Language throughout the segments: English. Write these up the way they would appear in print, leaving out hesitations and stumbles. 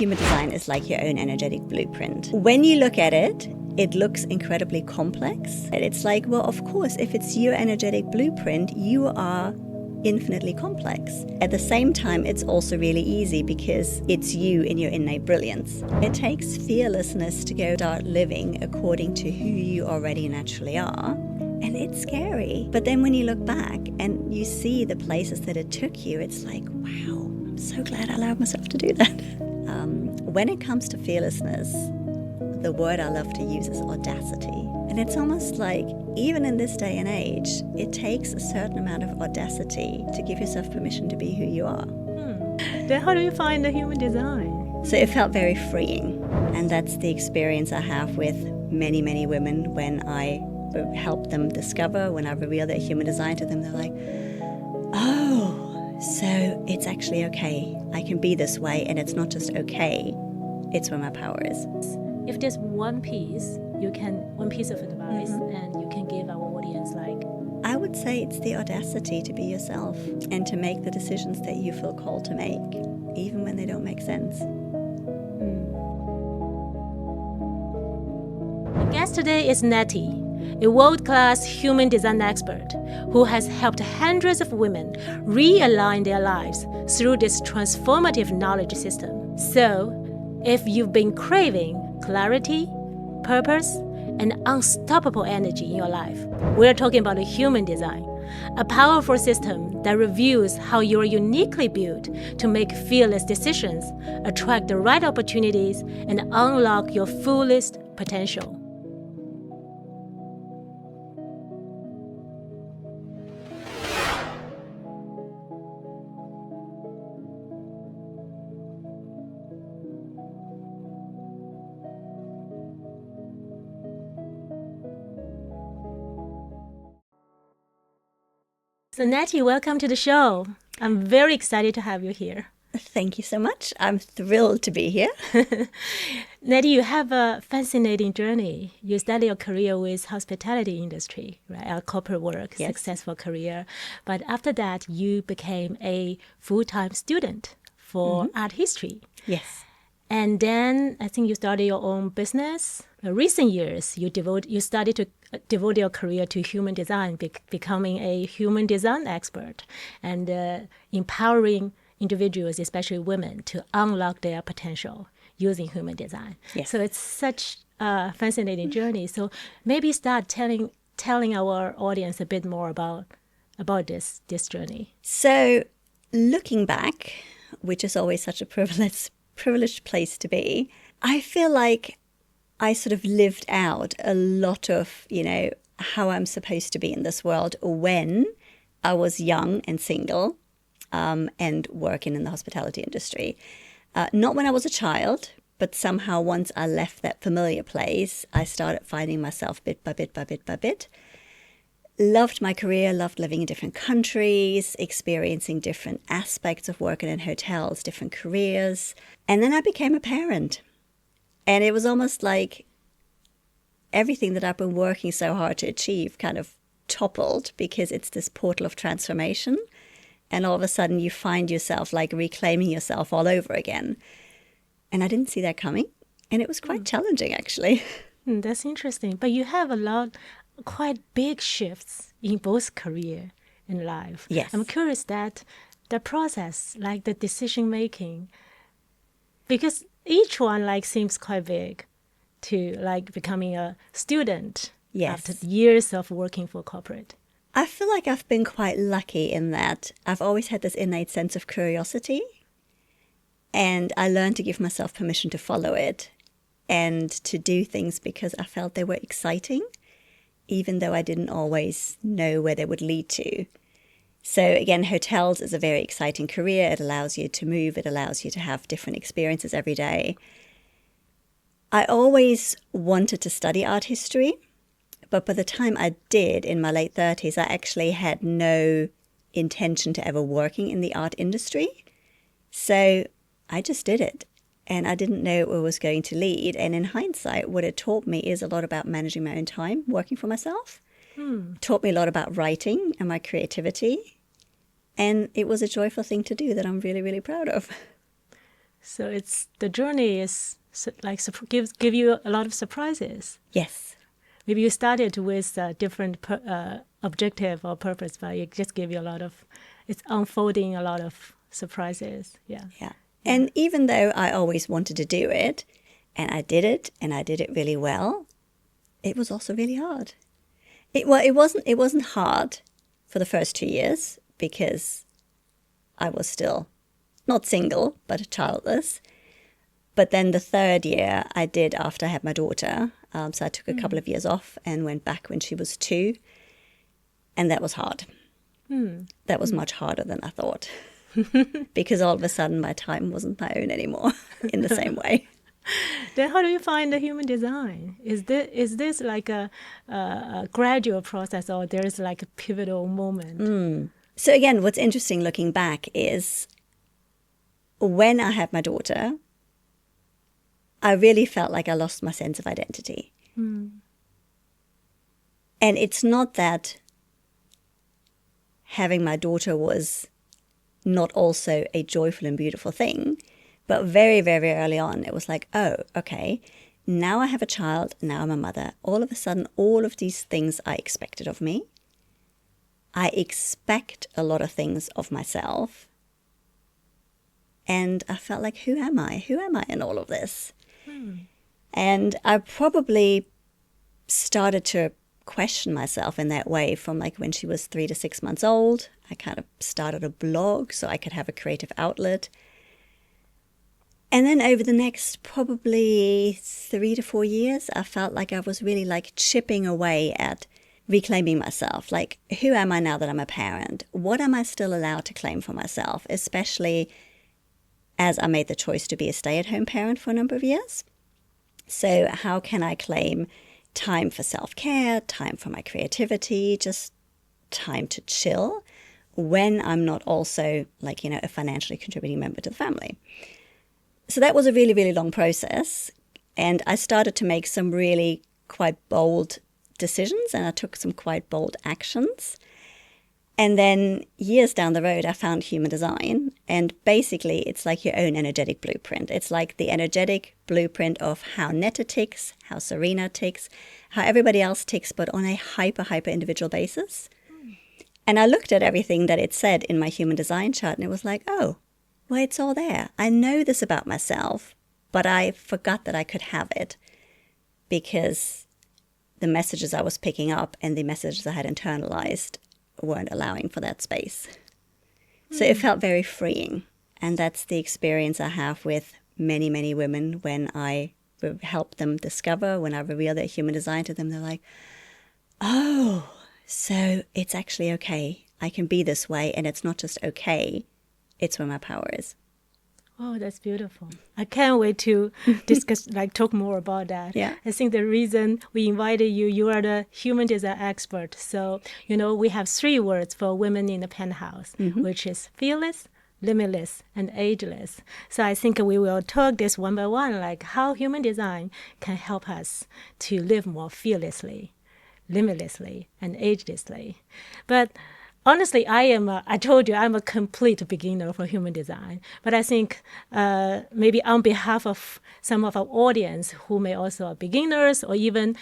Human design is like your own energetic blueprint. When you look at it, it looks incredibly complex. And it's like, well, of course, if it's your energetic blueprint, you are infinitely complex. At the same time, it's also really easy because it's you in your innate brilliance. It takes fearlessness to go start living according to who you already naturally are. And it's scary. But then when you look back and you see the places that it took you, it's like, wow, I'm so glad I allowed myself to do that. When it comes to fearlessness, the word I love to use is audacity. And it's almost like, even in this day and age, it takes a certain amount of audacity to give yourself permission to be who you are. Then how do you find the human design? So it felt very freeing. And that's the experience I have with many, many women when I help them discover, when I reveal their human design to them, they're like, oh, so it's actually okay. I can be this way, and it's not just okay, it's where my power is. If there's one piece of advice, and you can give our audience, like, I would say it's the audacity to be yourself and to make the decisions that you feel called to make, even when they don't make sense. The guest today is Nette, a world-class human design expert who has helped hundreds of women realign their lives through this transformative knowledge system. So, if you've been craving clarity, purpose, and unstoppable energy in your life, we're talking about a human design, a powerful system that reveals how you are uniquely built to make fearless decisions, attract the right opportunities, and unlock your fullest potential. So Nette, welcome to the show. I'm very excited to have you here. Thank you so much. I'm thrilled to be here. Nette, you have a fascinating journey. You started your career with hospitality industry, right? Corporate work, Yes. Successful career. But after that, you became a full-time student for art history. Yes. And then I think you started your own business. In recent years, you started to devote your career to human design, becoming a human design expert and empowering individuals, especially women, to unlock their potential using human design. Yes. So it's such a fascinating journey. So maybe start telling our audience a bit more about this journey. So looking back, which is always such a privileged place to be, I feel like I sort of lived out a lot of, how I'm supposed to be in this world when I was young and single and working in the hospitality industry. Not when I was a child, but somehow once I left that familiar place, I started finding myself bit by bit. Loved my career, loved living in different countries, experiencing different aspects of working in hotels, different careers. And then I became a parent. And it was almost like everything that I've been working so hard to achieve kind of toppled because it's this portal of transformation. And all of a sudden you find yourself like reclaiming yourself all over again. And I didn't see that coming. And it was quite challenging, actually. That's interesting. But you have quite big shifts in both career and life. Yes. I'm curious that the process, like the decision making, because each one seems quite big to becoming a student. Yes. After years of working for corporate. I feel like I've been quite lucky in that I've always had this innate sense of curiosity. And I learned to give myself permission to follow it and to do things because I felt they were exciting, even though I didn't always know where they would lead to. So again, hotels is a very exciting career. It allows you to move. It allows you to have different experiences every day. I always wanted to study art history, but by the time I did in my late 30s, I actually had no intention to ever working in the art industry. So I just did it. And I didn't know where it was going to lead. And in hindsight, what it taught me is a lot about managing my own time, working for myself. Taught me a lot about writing and my creativity. And it was a joyful thing to do that I'm really, really proud of. So it's the journey is like give you a lot of surprises. Yes. Maybe you started with a different objective or purpose, but it just gave you a lot of, it's unfolding a lot of surprises. Yeah. Yeah. And even though I always wanted to do it, and I did it really well, it was also really hard. It wasn't hard for the first 2 years because I was still not single, but childless. But then the third year I did after I had my daughter. So I took a couple of years off and went back when she was 2. And that was hard. That was much harder than I thought. Because all of a sudden my time wasn't my own anymore in the same way. Then how do you find the human design? Is this like a gradual process, or there's like a pivotal moment? So again, what's interesting looking back is when I had my daughter, I really felt like I lost my sense of identity. And it's not that having my daughter was not also a joyful and beautiful thing, but very, very early on, it was like, oh, okay, now I have a child, now I'm a mother. All of a sudden, all of these things are expected of me. I expect a lot of things of myself. And I felt like, who am I? Who am I in all of this? And I probably started to question myself in that way from like when she was 3 to 6 months old. I kind of started a blog so I could have a creative outlet. And then over the next probably 3 to 4 years, I felt like I was really like chipping away at reclaiming myself. Like, who am I now that I'm a parent? What am I still allowed to claim for myself, especially as I made the choice to be a stay-at-home parent for a number of years? So how can I claim time for self-care, time for my creativity, just time to chill when I'm not also like, a financially contributing member to the family? So that was a really, really long process. And I started to make some really quite bold decisions, and I took some quite bold actions. And then years down the road, I found human design. And basically, it's like your own energetic blueprint. It's like the energetic blueprint of how Nette ticks, how Serena ticks, how everybody else ticks, but on a hyper individual basis. And I looked at everything that it said in my human design chart, and it was like, oh, well, it's all there. I know this about myself, but I forgot that I could have it because the messages I was picking up and the messages I had internalized weren't allowing for that space. So it felt very freeing. And that's the experience I have with many, many women when I help them discover, when I reveal their human design to them, they're like, oh, so it's actually okay. I can be this way, and it's not just okay. It's where my power is. Oh, that's beautiful. I can't wait to discuss, talk more about that. Yeah. I think the reason we invited you, you are the human design expert. So, we have 3 words for women in the penthouse, which is fearless, limitless, and ageless. So I think we will talk this one by one, like how human design can help us to live more fearlessly, limitlessly, and agelessly. But honestly, I told you, I'm a complete beginner for human design. But I think maybe on behalf of some of our audience who may also be beginners or even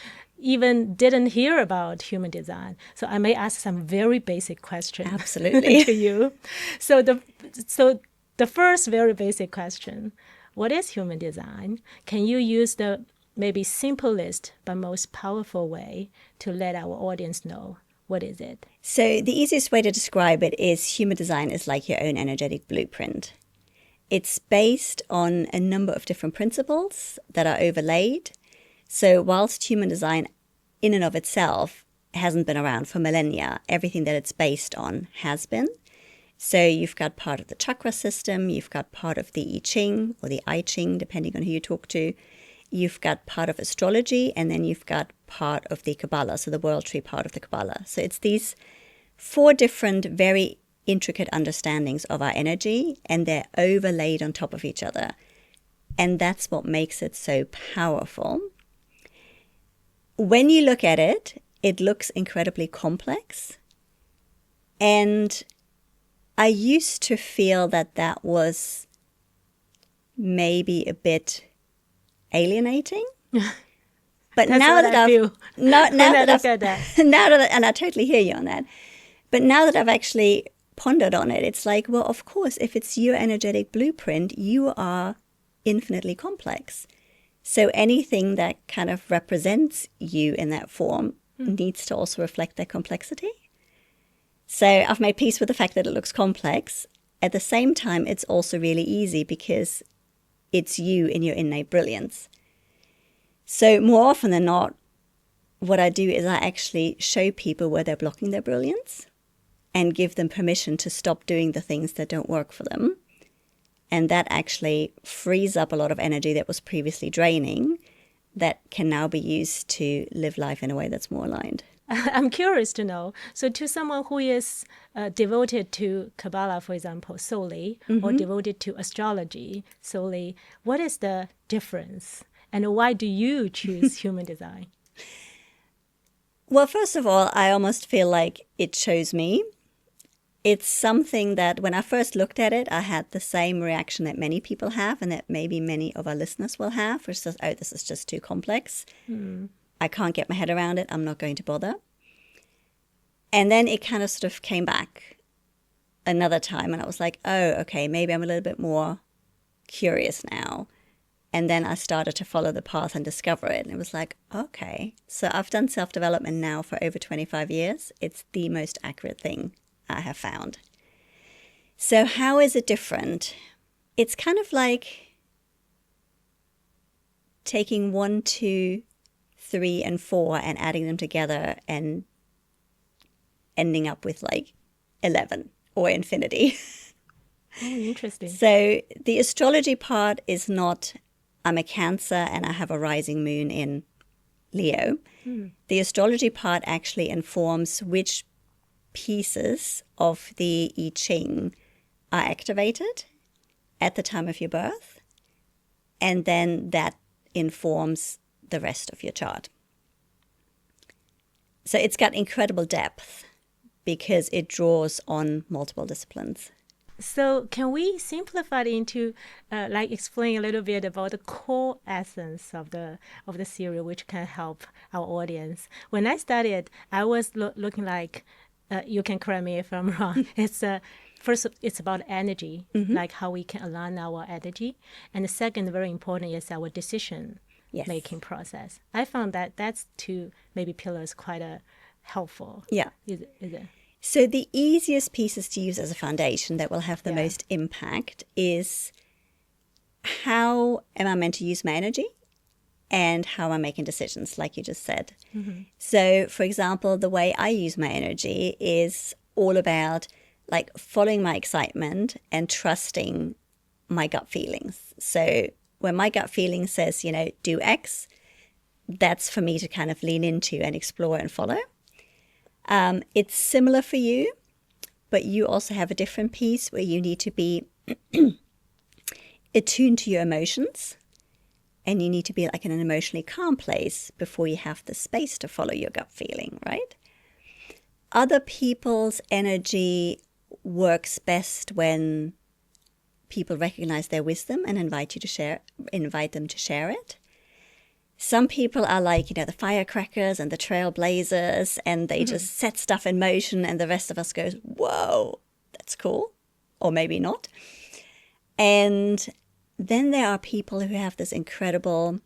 didn't hear about human design. So I may ask some very basic questions. Absolutely. To you. So the first very basic question, what is human design? Can you use the maybe simplest but most powerful way to let our audience know? What is it? So the easiest way to describe it is human design is like your own energetic blueprint. It's based on a number of different principles that are overlaid. So whilst human design in and of itself hasn't been around for millennia, everything that it's based on has been. So you've got part of the chakra system, you've got part of the I Ching or the I Ching, depending on who you talk to. You've got part of astrology, and then you've got part of the Kabbalah, so the world tree part of the Kabbalah. So it's these 4 different, very intricate understandings of our energy, and they're overlaid on top of each other. And that's what makes it so powerful. When you look at it, it looks incredibly complex. And I used to feel that was maybe a bit alienating. But That's now what that I I've feel now when I that look I've at that. now that and I totally hear you on that. But now that I've actually pondered on it, it's like, well, of course, if it's your energetic blueprint, you are infinitely complex. So anything that kind of represents you in that form needs to also reflect that complexity. So I've made peace with the fact that it looks complex. At the same time, it's also really easy because it's you in your innate brilliance. So more often than not, what I do is I actually show people where they're blocking their brilliance and give them permission to stop doing the things that don't work for them. And that actually frees up a lot of energy that was previously draining that can now be used to live life in a way that's more aligned. I'm curious to know. So to someone who is devoted to Kabbalah, for example, solely, or devoted to astrology solely, what is the difference? And why do you choose human design? Well, first of all, I almost feel like it chose me. It's something that when I first looked at it, I had the same reaction that many people have and that maybe many of our listeners will have, which is, oh, this is just too complex. I can't get my head around it. I'm not going to bother. And then it kind of sort of came back another time and I was like, oh, okay, maybe I'm a little bit more curious now. And then I started to follow the path and discover it. And it was like, okay, so I've done self-development now for over 25 years. It's the most accurate thing I have found. So how is it different? It's kind of like taking 1, 2, 3, and 4 and adding them together and ending up with like 11 or infinity. Oh, interesting. So the astrology part is not, I'm a Cancer and I have a rising moon in Leo. The astrology part actually informs which pieces of the I Ching are activated at the time of your birth, and then that informs the rest of your chart. So it's got incredible depth because it draws on multiple disciplines. So can we simplify it into, explain a little bit about the core essence of the series, which can help our audience? When I studied, I was looking like, you can correct me if I'm wrong. It's first, it's about energy, like how we can align our energy, and the second, very important, is our decision making process. I found that that's two maybe pillars quite helpful. Yeah. Is it? So the easiest pieces to use as a foundation that will have the most impact is how am I meant to use my energy and how am I making decisions, like you just said. So, for example, the way I use my energy is all about like following my excitement and trusting my gut feelings. So when my gut feeling says, do X, that's for me to kind of lean into and explore and follow. It's similar for you, but you also have a different piece where you need to be attuned to your emotions and you need to be like in an emotionally calm place before you have the space to follow your gut feeling, right? Other people's energy works best when people recognize their wisdom and invite them to share it. Some people are like, the firecrackers and the trailblazers, and they just set stuff in motion, and the rest of us goes, whoa, that's cool, or maybe not. And then there are people who have this incredible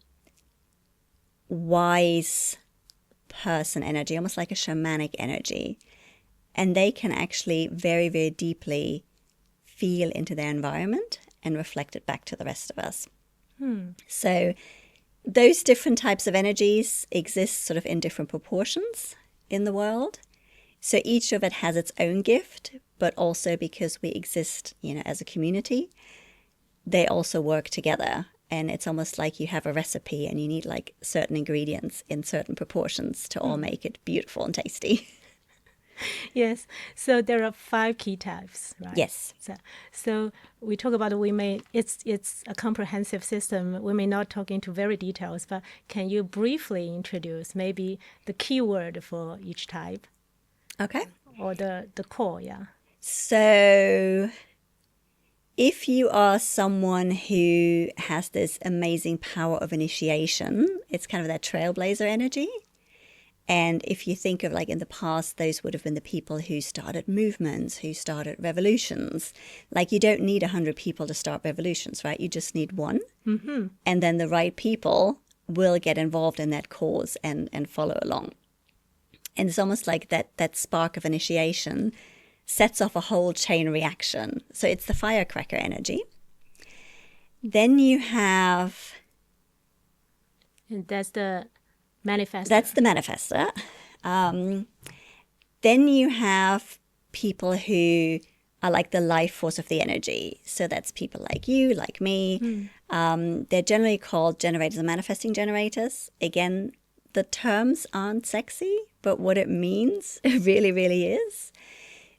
wise person energy, almost like a shamanic energy. And they can actually very, very deeply feel into their environment and reflect it back to the rest of us. So those different types of energies exist sort of in different proportions in the world. So each of it has its own gift, but also because we exist, as a community, they also work together. And it's almost like you have a recipe and you need like certain ingredients in certain proportions to all make it beautiful and tasty. Yes. So there are 5 key types, right? Yes. So we talk about it's a comprehensive system. We may not talk into very details, but can you briefly introduce maybe the keyword for each type? Okay. Or the core, yeah. So if you are someone who has this amazing power of initiation, it's kind of that trailblazer energy. And if you think of like in the past, those would have been the people who started movements, who started revolutions. Like you don't need 100 people to start revolutions, right? You just need one. Mm-hmm. And then the right people will get involved in that cause and follow along. And it's almost like that spark of initiation sets off a whole chain reaction. So it's the firecracker energy. Then you have... And that's the manifestor. That's the manifestor. Then you have people who are like the life force of the energy. So that's people like you, like me. They're generally called generators and manifesting generators. Again, the terms aren't sexy, but what it means, it really, really is.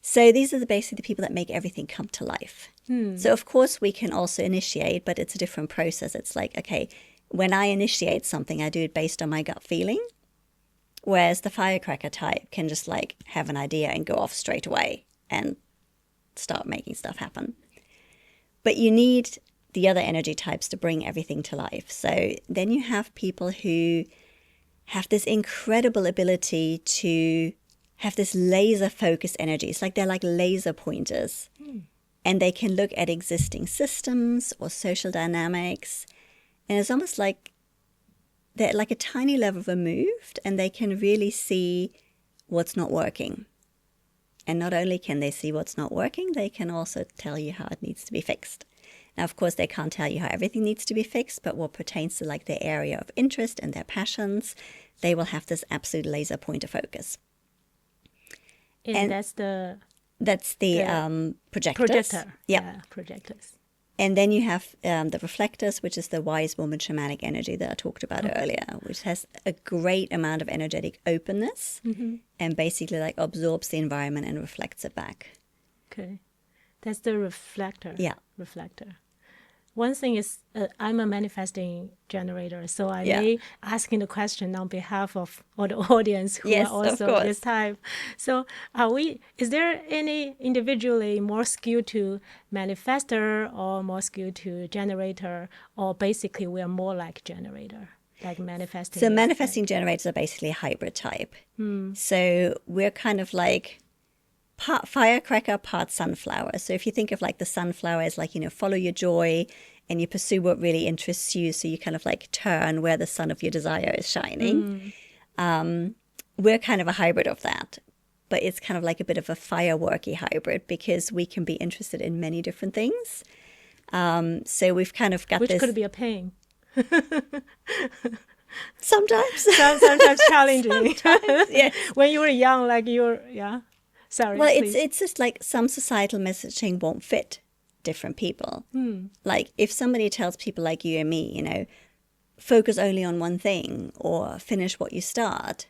So these are basically the people that make everything come to life. So of course we can also initiate, but it's a different process. It's like, okay, when I initiate something, I do it based on my gut feeling. Whereas the firecracker type can just like have an idea and go off straight away and start making stuff happen. But you need the other energy types to bring everything to life. So then you have people who have this incredible ability to have this laser focused energy. It's like they're like laser pointers. And they can look at existing systems or social dynamics. And it's almost like they're like a tiny level removed and they can really see what's not working. And not only can they see what's not working, they can also tell you how it needs to be fixed. Now, of course, they can't tell you how everything needs to be fixed, but what pertains to like their area of interest and their passions, they will have this absolute laser pointer focus. And that's the projectors. projector. Yeah, projectors. And then you have the reflectors, which is the wise woman shamanic energy that I talked about earlier, which has a great amount of energetic openness and basically like absorbs the environment and reflects it back. Okay. That's the reflector. Yeah. Reflector. One thing is I'm a manifesting generator, so I may asking the question on behalf of all the audience who are also this type. So is there any individually more skewed to manifestor or more skewed to generator, or basically we are more like generator, like manifesting? So manifesting generators are basically a hybrid type. So we're kind of like part firecracker, part sunflower. So if you think of like the sunflower as like, follow your joy and you pursue what really interests you. So you kind of like turn where the sun of your desire is shining. We're kind of a hybrid of that, but it's kind of like a bit of a fireworky hybrid because we can be interested in many different things. So we've kind of got Which this... could be a pain. Sometimes. Sometimes challenging. Sometimes, yes. When you were young, like Sorry. Well, please. it's just like some societal messaging won't fit different people. Like if somebody tells people like you and me, focus only on one thing or finish what you start.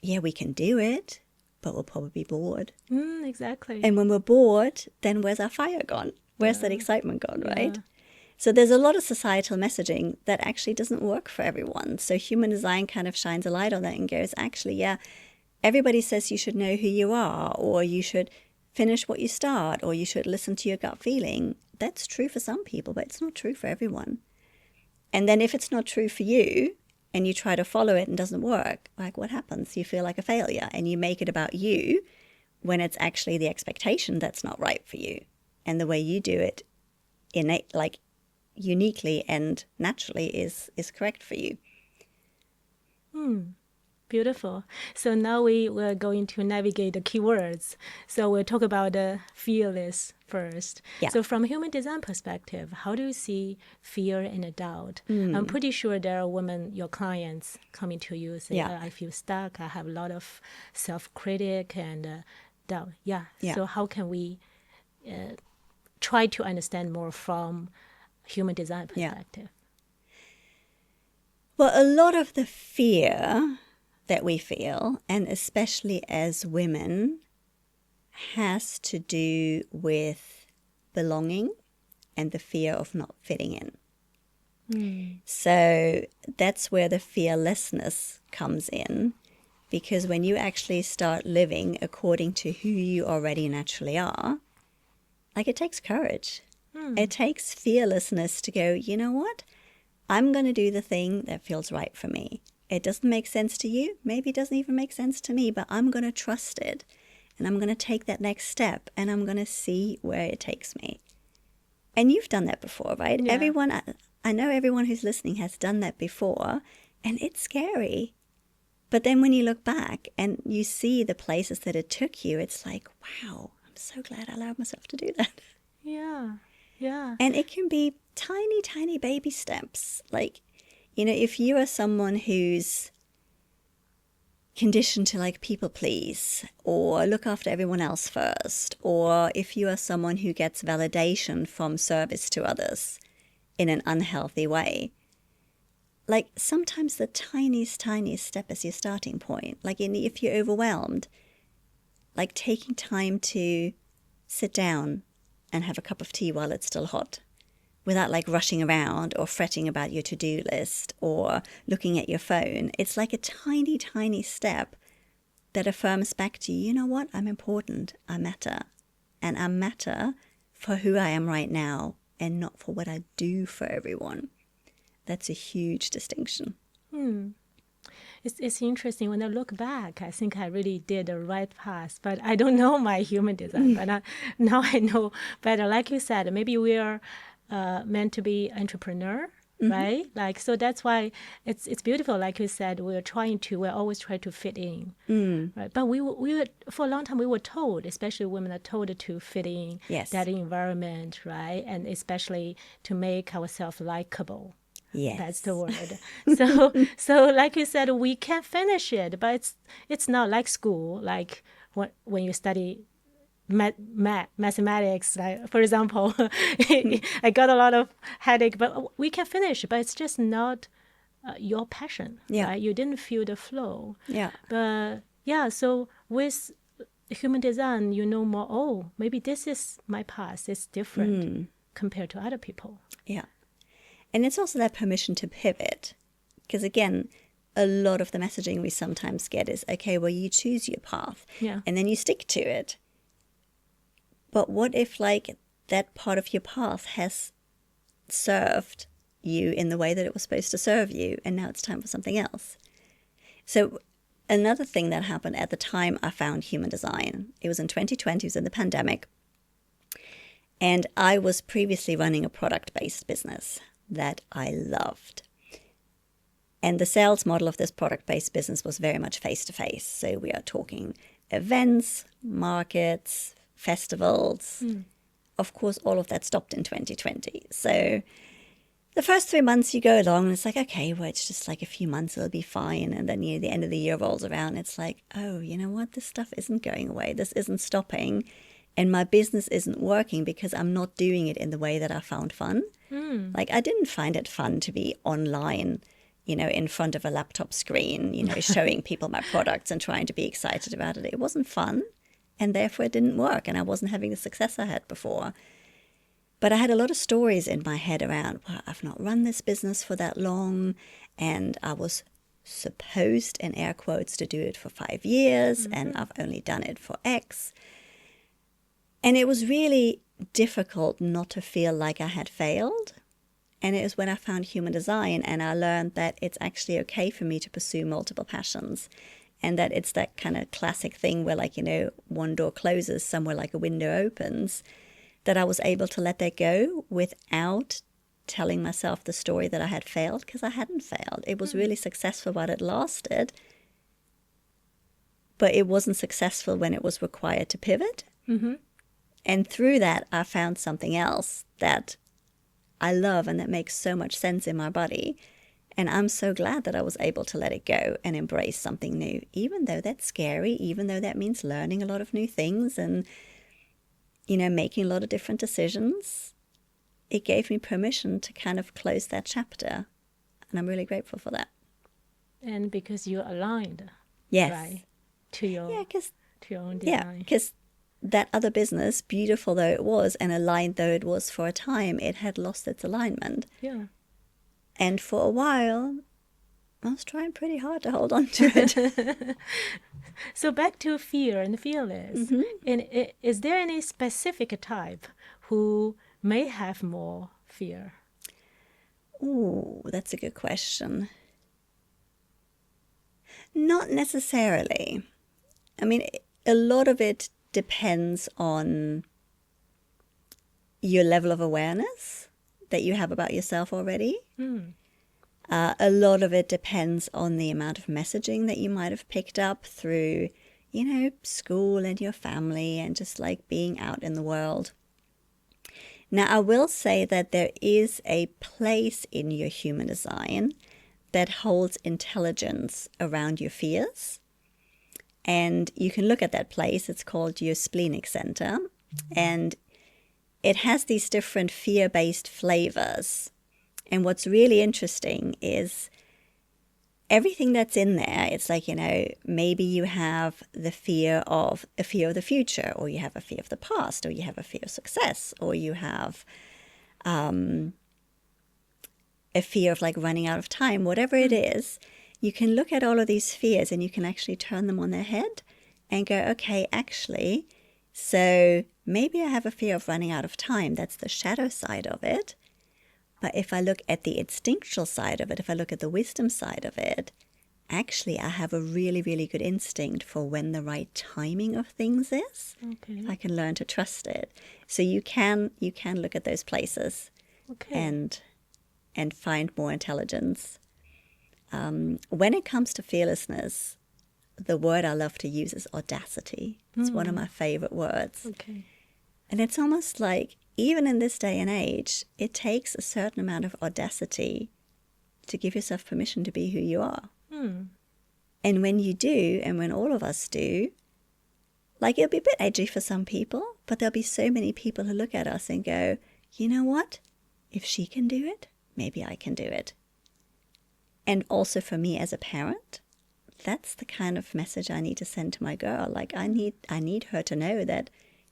Yeah, we can do it, but we'll probably be bored. Exactly. And when we're bored, then where's our fire gone? Where's that excitement gone, right? So there's a lot of societal messaging that actually doesn't work for everyone. So human design kind of shines a light on that and goes, actually, everybody says you should know who you are, or you should finish what you start, or you should listen to your gut feeling. That's true for some people, but it's not true for everyone. And then if it's not true for you and you try to follow it and it doesn't work, like what happens? You feel like a failure and you make it about you when it's actually the expectation that's not right for you. And the way you do it uniquely and naturally is correct for you. Beautiful. So now we were going to navigate the keywords. So we'll talk about the fearless first. Yeah. So from human design perspective, how do you see fear and doubt? I'm pretty sure there are women, your clients, coming to you say, I feel stuck. I have a lot of self-critic and doubt. So how can we try to understand more from human design perspective? Well, a lot of the fear that we feel, and especially as women, has to do with belonging and the fear of not fitting in. So that's where the fearlessness comes in, because when you actually start living according to who you already naturally are, like it takes courage. It takes fearlessness to go, you know what? I'm going to do the thing that feels right for me. It doesn't make sense to you. Maybe it doesn't even make sense to me, but I'm going to trust it. And I'm going to take that next step and I'm going to see where it takes me. And you've done that before, right? Yeah. Everyone, I know everyone who's listening has done that before, and it's scary. But then when you look back and you see the places that it took you, it's like, wow, I'm so glad I allowed myself to do that. Yeah. Yeah. And it can be tiny, tiny baby steps. Like, you know, if you are someone who's conditioned to like people please or look after everyone else first, or if you are someone who gets validation from service to others in an unhealthy way, like sometimes the tiniest step is your starting point. Like if you're overwhelmed, like taking time to sit down and have a cup of tea while it's still hot without like rushing around or fretting about your to-do list or looking at your phone. It's like a tiny step that affirms back to you, you know what? I'm important. I matter. And I matter for who I am right now and not for what I do for everyone. That's a huge distinction. It's interesting. When I look back, I think I really did the right path, but I don't know my human design. But now I know better. Like you said, maybe we are meant to be entrepreneur, right? Like, so that's why it's beautiful. Like you said, we always try to fit in, right? But we were for a long time we were told, especially women are told to fit in that environment, right? And especially to make ourselves likable. Yes. That's the word. So like you said, we can finish it, but it's not like school, like when you study mathematics, like, for example, I got a lot of headache, but we can finish, but it's just not your passion, right? You didn't feel the flow. Yeah. But yeah, so with human design, you know more, oh, maybe this is my path. It's different compared to other people. Yeah. And it's also that permission to pivot. Because again, a lot of the messaging we sometimes get is, okay, well, you choose your path and then you stick to it. But what if like that part of your path has served you in the way that it was supposed to serve you, and now it's time for something else? So another thing that happened at the time I found human design, it was in 2020, it was in the pandemic. And I was previously running a product-based business that I loved. And the sales model of this product-based business was very much face-to-face. So we are talking events, markets, festivals. Of course, all of that stopped in 2020. So the first 3 months you go along and it's like, okay, well, it's just like a few months, it'll be fine. And then, the end of the year rolls around. It's like, oh, you know what? This stuff isn't going away. This isn't stopping. And my business isn't working because I'm not doing it in the way that I found fun. Like, I didn't find it fun to be online, in front of a laptop screen, showing people my products and trying to be excited about it. It wasn't fun, and therefore it didn't work, and I wasn't having the success I had before. But I had a lot of stories in my head around, well, I've not run this business for that long, and I was supposed, in air quotes, to do it for 5 years, and I've only done it for X. And it was really difficult not to feel like I had failed. And it was when I found human design and I learned that it's actually okay for me to pursue multiple passions, and that it's that kind of classic thing where, like, one door closes somewhere like a window opens, that I was able to let that go without telling myself the story that I had failed, because I hadn't failed. It was really successful while it lasted, but it wasn't successful when it was required to pivot. And through that, I found something else that I love and that makes so much sense in my body. And I'm so glad that I was able to let it go and embrace something new, even though that's scary, even though that means learning a lot of new things and, making a lot of different decisions. It gave me permission to kind of close that chapter. And I'm really grateful for that. And because you're aligned, yes, right, to your own design. Yeah, because that other business, beautiful though it was and aligned though it was for a time, it had lost its alignment. Yeah. And for a while, I was trying pretty hard to hold on to it. So back to fear and fearless. And is there any specific type who may have more fear? Ooh, that's a good question. Not necessarily. I mean, a lot of it depends on your level of awareness that you have about yourself already. A lot of it depends on the amount of messaging that you might have picked up through, school and your family and just like being out in the world. Now, I will say that there is a place in your human design that holds intelligence around your fears. And you can look at that place. It's called your splenic center. And it has these different fear-based flavors. And what's really interesting is everything that's in there. It's like, maybe you have a fear of the future, or you have a fear of the past, or you have a fear of success, or you have a fear of like running out of time, whatever it is. You can look at all of these fears and you can actually turn them on their head and go, okay, actually, so maybe I have a fear of running out of time. That's the shadow side of it. But if I look at the instinctual side of it, if I look at the wisdom side of it, actually I have a really, really good instinct for when the right timing of things is. Okay. I can learn to trust it. So you can look at those places and find more intelligence. When it comes to fearlessness, the word I love to use is audacity. It's one of my favorite words. Okay. And it's almost like, even in this day and age, it takes a certain amount of audacity to give yourself permission to be who you are. And when you do, and when all of us do, like, it'll be a bit edgy for some people, but there'll be so many people who look at us and go, you know what? If she can do it, maybe I can do it. And also for me as a parent, that's the kind of message I need to send to my girl. Like, I need her to know that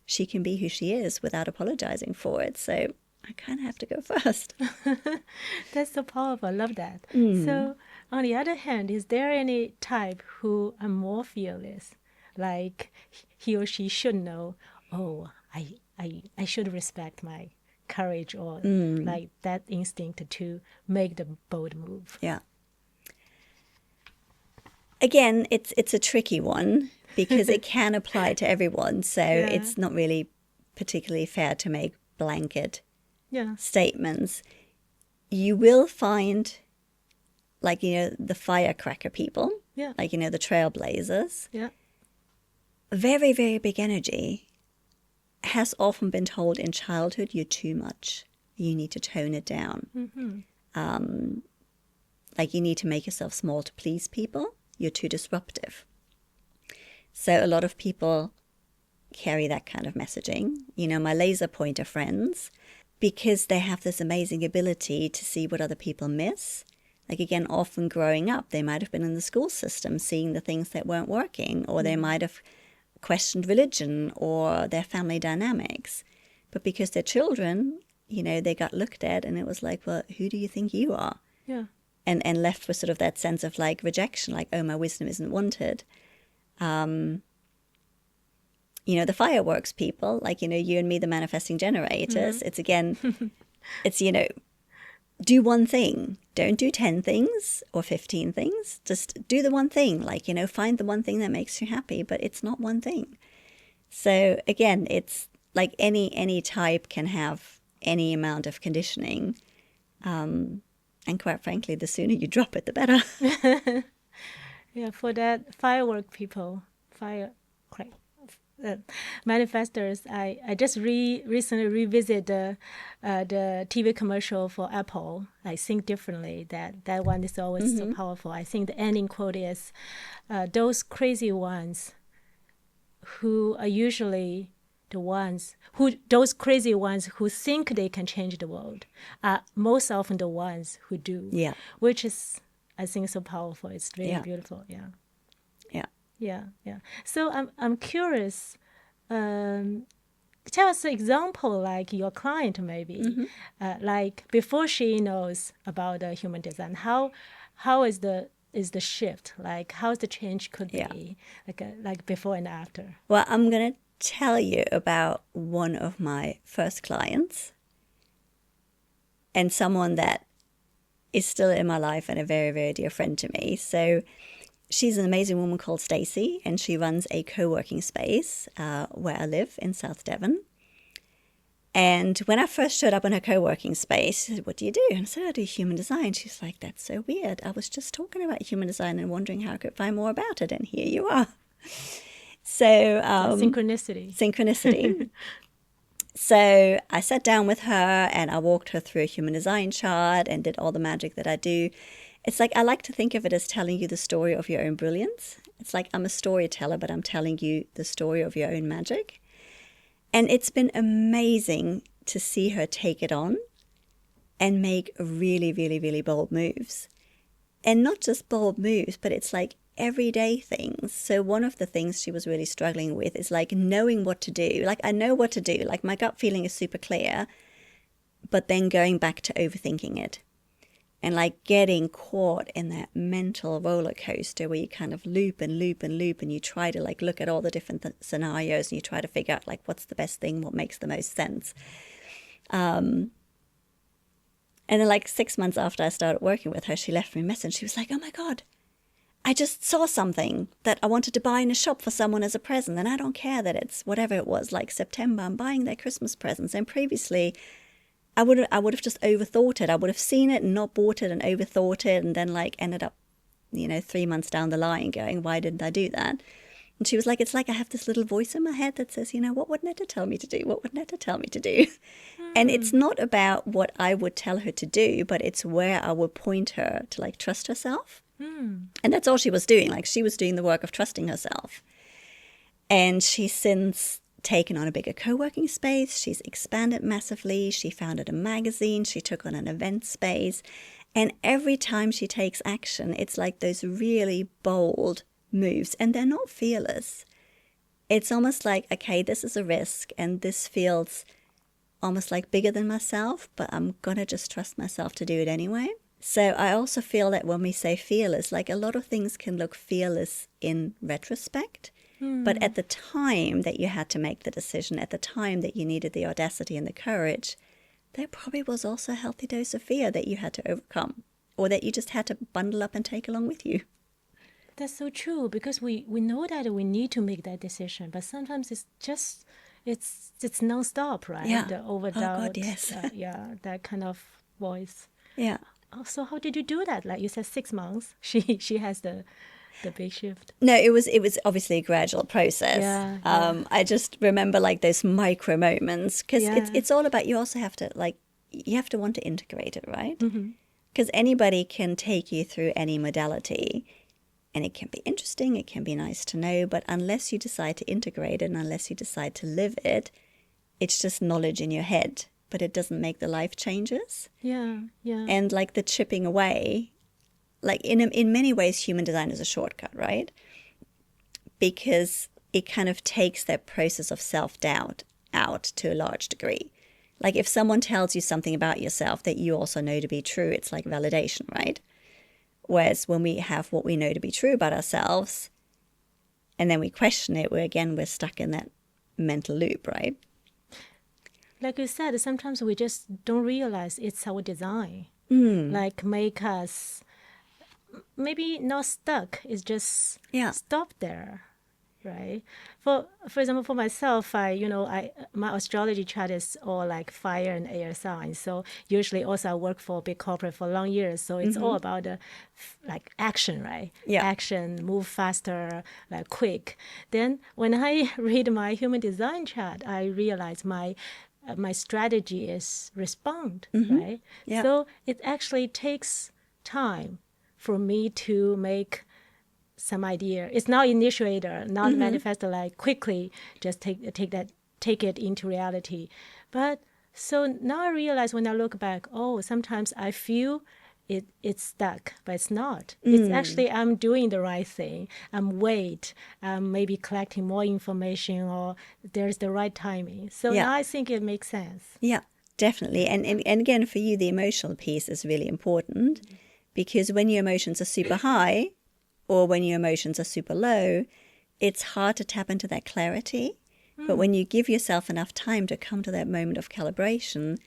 she can be who she is without apologizing for it. So I kind of have to go first. That's so powerful. I love that. So on the other hand, is there any type who are more fearless? Like he or she should know, oh, I should respect my courage, or like that instinct to make the bold move. Yeah. Again, it's a tricky one because it can apply to everyone. So it's not really particularly fair to make blanket statements. You will find, like, the firecracker people, like, the trailblazers. Yeah. Very, very big energy has often been told in childhood, you're too much. You need to tone it down. Like, you need to make yourself small to please people. You're too disruptive. So a lot of people carry that kind of messaging. My laser pointer friends, because they have this amazing ability to see what other people miss. Like, again, often growing up, they might have been in the school system seeing the things that weren't working, or they might have questioned religion or their family dynamics. But because they're children, they got looked at and it was like, well, who do you think you are? Yeah. And left with sort of that sense of like rejection, like, oh, my wisdom isn't wanted. The fireworks people, like, you and me, the manifesting generators, it's again, it's, do one thing. Don't do 10 things or 15 things. Just do the one thing. Like, find the one thing that makes you happy, but it's not one thing. So again, it's like any type can have any amount of conditioning. And quite frankly, the sooner you drop it, the better. Yeah, for that firework people, manifestors, I just recently revisited the TV commercial for Apple. I think differently. That one is always so powerful. I think the ending quote is, those crazy ones who are usually those crazy ones who think they can change the world are most often the ones who do. Yeah. Which is, I think, so powerful. It's really beautiful. Yeah. Yeah. Yeah. Yeah. So I'm curious. Tell us an example, like your client maybe, like before she knows about the human design. How is the shift? Like, how's the change could be, like before and after? Well, I'm gonna tell you about one of my first clients and someone that is still in my life and a very, very dear friend to me. So she's an amazing woman called Stacey, and she runs a co-working space where I live in South Devon. And when I first showed up in her co-working space, she said, "What do you do?" And I said, "I do human design." She's like, "That's so weird. I was just talking about human design and wondering how I could find more about it. And here you are." So synchronicity. Synchronicity. So I sat down with her and I walked her through a human design chart and did all the magic that I do. It's like I like to think of it as telling you the story of your own brilliance. It's like I'm a storyteller, but I'm telling you the story of your own magic. And it's been amazing to see her take it on and make really, really, really bold moves. And not just bold moves, but it's like everyday things. So one of the things she was really struggling with is like knowing what to do. Like I know what to do. Like my gut feeling is super clear, but then going back to overthinking it. And like getting caught in that mental roller coaster where you kind of loop and loop and loop and you try to like look at all the different scenarios and you try to figure out like what's the best thing, what makes the most sense. And then like 6 months after I started working with her, she left me a message. She was like, "Oh my God, I just saw something that I wanted to buy in a shop for someone as a present. And I don't care that it's whatever it was, like September, I'm buying their Christmas presents. And previously I would have just overthought it. I would have seen it and not bought it and overthought it and then like ended up, 3 months down the line going, why didn't I do that?" And she was like, "It's like I have this little voice in my head that says, what would Nette tell me to do? What would Nette tell me to do?" And it's not about what I would tell her to do, but it's where I would point her to like trust herself. And that's all she was doing. Like she was doing the work of trusting herself. And she's since taken on a bigger co-working space. She's expanded massively. She founded a magazine. She took on an event space. And every time she takes action, it's like those really bold moves. And they're not fearless. It's almost like, okay, this is a risk and this feels almost like bigger than myself, but I'm going to just trust myself to do it anyway. So I also feel that when we say fearless, like a lot of things can look fearless in retrospect. But at the time that you had to make the decision, at the time that you needed the audacity and the courage, there probably was also a healthy dose of fear that you had to overcome or that you just had to bundle up and take along with you. That's so true, because we know that we need to make that decision, but sometimes it's just, it's nonstop, right? Yeah. The overdoubt, Oh God, yes. that kind of voice. Yeah. Oh, so how did you do that? Like you said, 6 months. She has the big shift. No, it was obviously a gradual process. Yeah. I just remember like those micro moments because Yeah. it's all about, you also have to like, you have to want to integrate it, right? Mm-hmm. Because anybody can take you through any modality and it can be interesting, it can be nice to know, but unless you decide to integrate it and unless you decide to live it, it's just knowledge in your head, but it doesn't make the life changes. Yeah. And like the chipping away, like in many ways, human design is a shortcut, right? Because it kind of takes that process of self-doubt out to a large degree. Like if someone tells you something about yourself that you also know to be true, it's like validation, right? Whereas when we have what we know to be true about ourselves and then we question it, we're stuck in that mental loop, right? Like you said, sometimes we just don't realize it's our design. Like make us maybe not stuck. It's just stop there, right? For example, for myself, my astrology chart is all like fire and air signs. So usually also I work for a big corporate for long years. So it's all about the like action, right? Yeah. Action, move faster, like quick. Then when I read my human design chart, I realize my strategy is respond, right? Yeah. So it actually takes time for me to make some idea. It's not initiator, not manifesto, like quickly just take it into reality. But so now I realize when I look back, sometimes I feel it's stuck, but it's not. It's actually I'm doing the right thing. I'm maybe collecting more information, or there's the right timing. So now I think it makes sense. Yeah, definitely. And again, for you, the emotional piece is really important because when your emotions are super high or when your emotions are super low, it's hard to tap into that clarity. But when you give yourself enough time to come to that moment of calibration,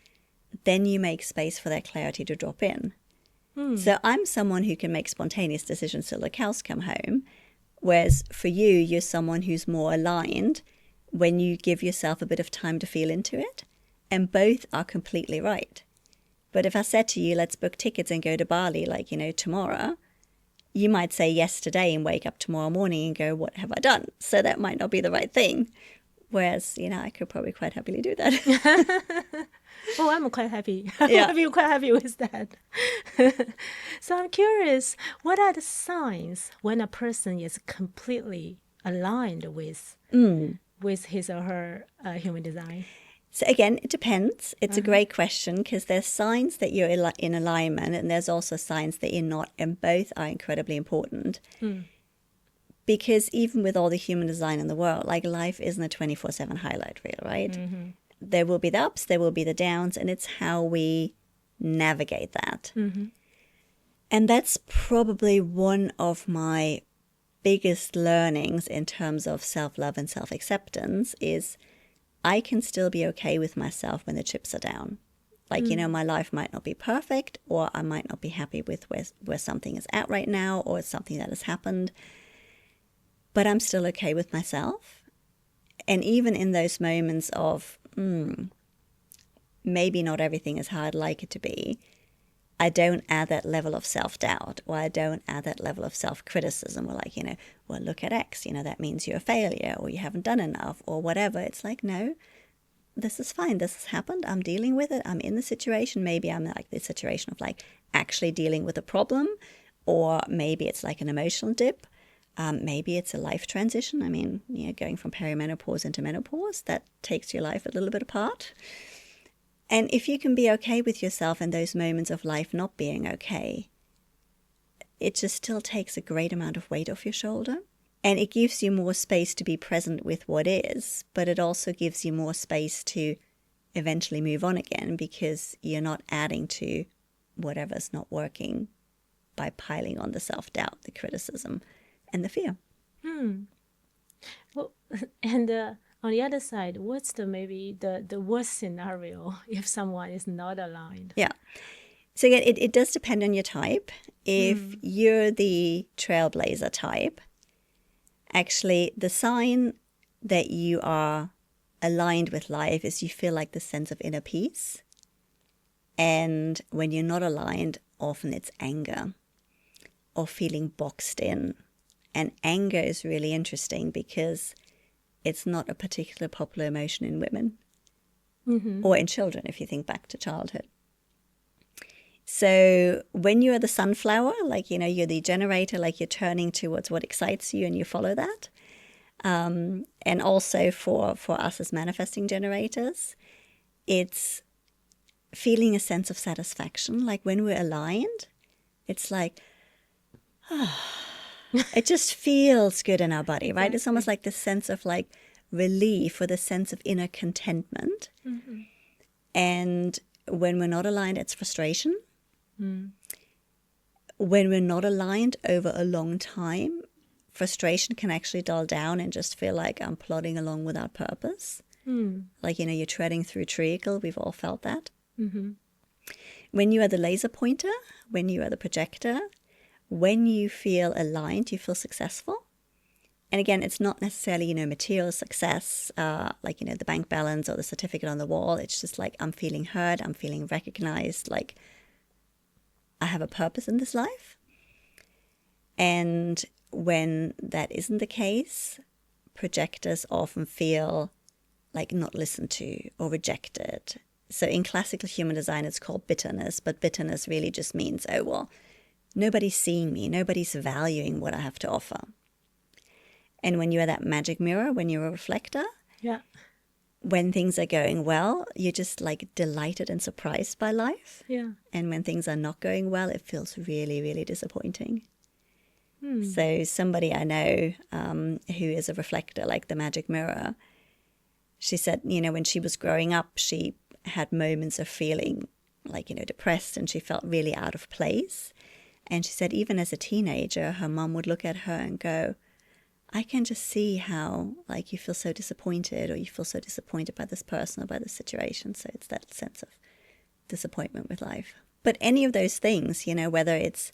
then you make space for that clarity to drop in. So I'm someone who can make spontaneous decisions till the cows come home, whereas for you, you're someone who's more aligned when you give yourself a bit of time to feel into it. And both are completely right. But if I said to you, let's book tickets and go to Bali, like, tomorrow, you might say yes today and wake up tomorrow morning and go, what have I done? So that might not be the right thing. Whereas, I could probably quite happily do that. Oh, I'm quite happy. Yeah. I'm quite happy with that. So I'm curious, what are the signs when a person is completely aligned with his or her human design? So again, it depends. It's a great question because there's signs that you're in alignment and there's also signs that you're not, and both are incredibly important. Because even with all the human design in the world, like life isn't a 24/7 highlight reel, right? There will be the ups, there will be the downs, and it's how we navigate that. And that's probably one of my biggest learnings in terms of self-love and self-acceptance is I can still be okay with myself when the chips are down. Like, my life might not be perfect, or I might not be happy with where something is at right now, or it's something that has happened. But I'm still okay with myself. And even in those moments of, maybe not everything is how I'd like it to be, I don't add that level of self-doubt, or I don't add that level of self-criticism, or like, well, look at X, that means you're a failure, or you haven't done enough, or whatever. It's like, no, this is fine. This has happened. I'm dealing with it. I'm in the situation. Maybe I'm like the situation of like actually dealing with a problem, or maybe it's like an emotional dip. Maybe it's a life transition. I mean, going from perimenopause into menopause, that takes your life a little bit apart. And if you can be okay with yourself in those moments of life not being okay, it just still takes a great amount of weight off your shoulder. And it gives you more space to be present with what is, but it also gives you more space to eventually move on again because you're not adding to whatever's not working by piling on the self-doubt, the criticism, and the fear. Well, and on the other side, what's maybe the worst scenario if someone is not aligned? Yeah. So again, it does depend on your type. If you're the trailblazer type, actually the sign that you are aligned with life is you feel like the sense of inner peace. And when you're not aligned, often it's anger or feeling boxed in. And anger is really interesting because it's not a particularly popular emotion in women or in children, if you think back to childhood. So when you're the sunflower, like, you're the generator, like you're turning towards what excites you and you follow that. And also for us as manifesting generators, it's feeling a sense of satisfaction. Like when we're aligned, it's like, it just feels good in our body, right? Exactly. It's almost like this sense of like relief or the sense of inner contentment. And when we're not aligned, it's frustration. When we're not aligned over a long time, frustration can actually dull down and just feel like I'm plodding along without purpose. Like, you're treading through treacle. We've all felt that. When you are the laser pointer, when you are the projector, when you feel aligned, you feel successful. And again, it's not necessarily, material success, like, the bank balance or the certificate on the wall. It's just like, I'm feeling heard, I'm feeling recognized, like I have a purpose in this life. And when that isn't the case, projectors often feel like not listened to or rejected. So in classical human design, it's called bitterness, but bitterness really just means, oh, well, nobody's seeing me, nobody's valuing what I have to offer. And when you're that magic mirror, when you're a reflector, when things are going well, you're just like delighted and surprised by life. And when things are not going well, it feels really, really disappointing. So somebody I know who is a reflector, like the magic mirror, she said, when she was growing up, she had moments of feeling like, depressed, and she felt really out of place. And she said even as a teenager, her mom would look at her and go, I can just see how like you feel so disappointed, or you feel so disappointed by this person or by this situation. So it's that sense of disappointment with life. But any of those things, you know, whether it's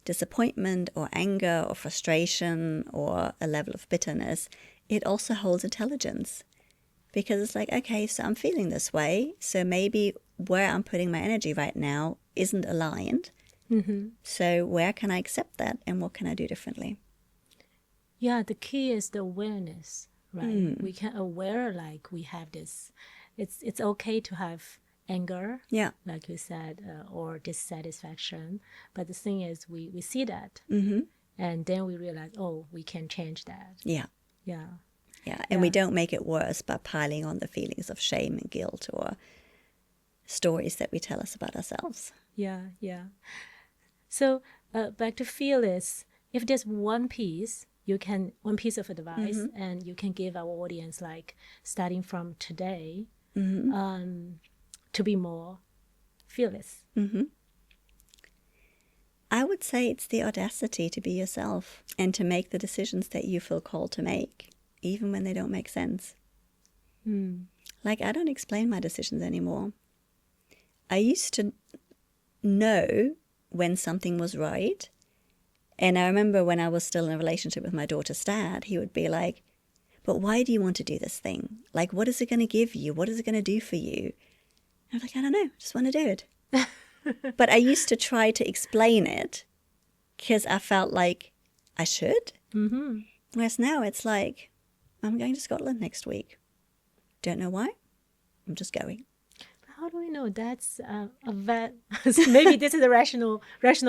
disappointment or anger or frustration or a level of bitterness, it also holds intelligence. Because it's like, okay, so I'm feeling this way. So maybe where I'm putting my energy right now isn't aligned. Mm-hmm. So where can I accept that and what can I do differently? Yeah, the key is the awareness, right? We can aware like we have this. It's okay to have anger, Yeah. like you said, or dissatisfaction. But the thing is, we see that, and then we realize, oh, we can change that. Yeah. Yeah. Yeah. And we don't make it worse by piling on the feelings of shame and guilt or stories that we tell us about ourselves. Yeah, yeah. So back to Fearless, if there's one piece of advice, and you can give our audience, like starting from today, to be more fearless. I would say it's the audacity to be yourself and to make the decisions that you feel called to make, even when they don't make sense. Like, I don't explain my decisions anymore. I used to know when something was right. And I remember when I was still in a relationship with my daughter's dad, he would be like, but why do you want to do this thing? Like, what is it going to give you? What is it going to do for you? I was like, I don't know, just want to do it. But I used to try to explain it because I felt like I should. Whereas now it's like, I'm going to Scotland next week. Don't know why. I'm just going. How do we know that's maybe this is a rational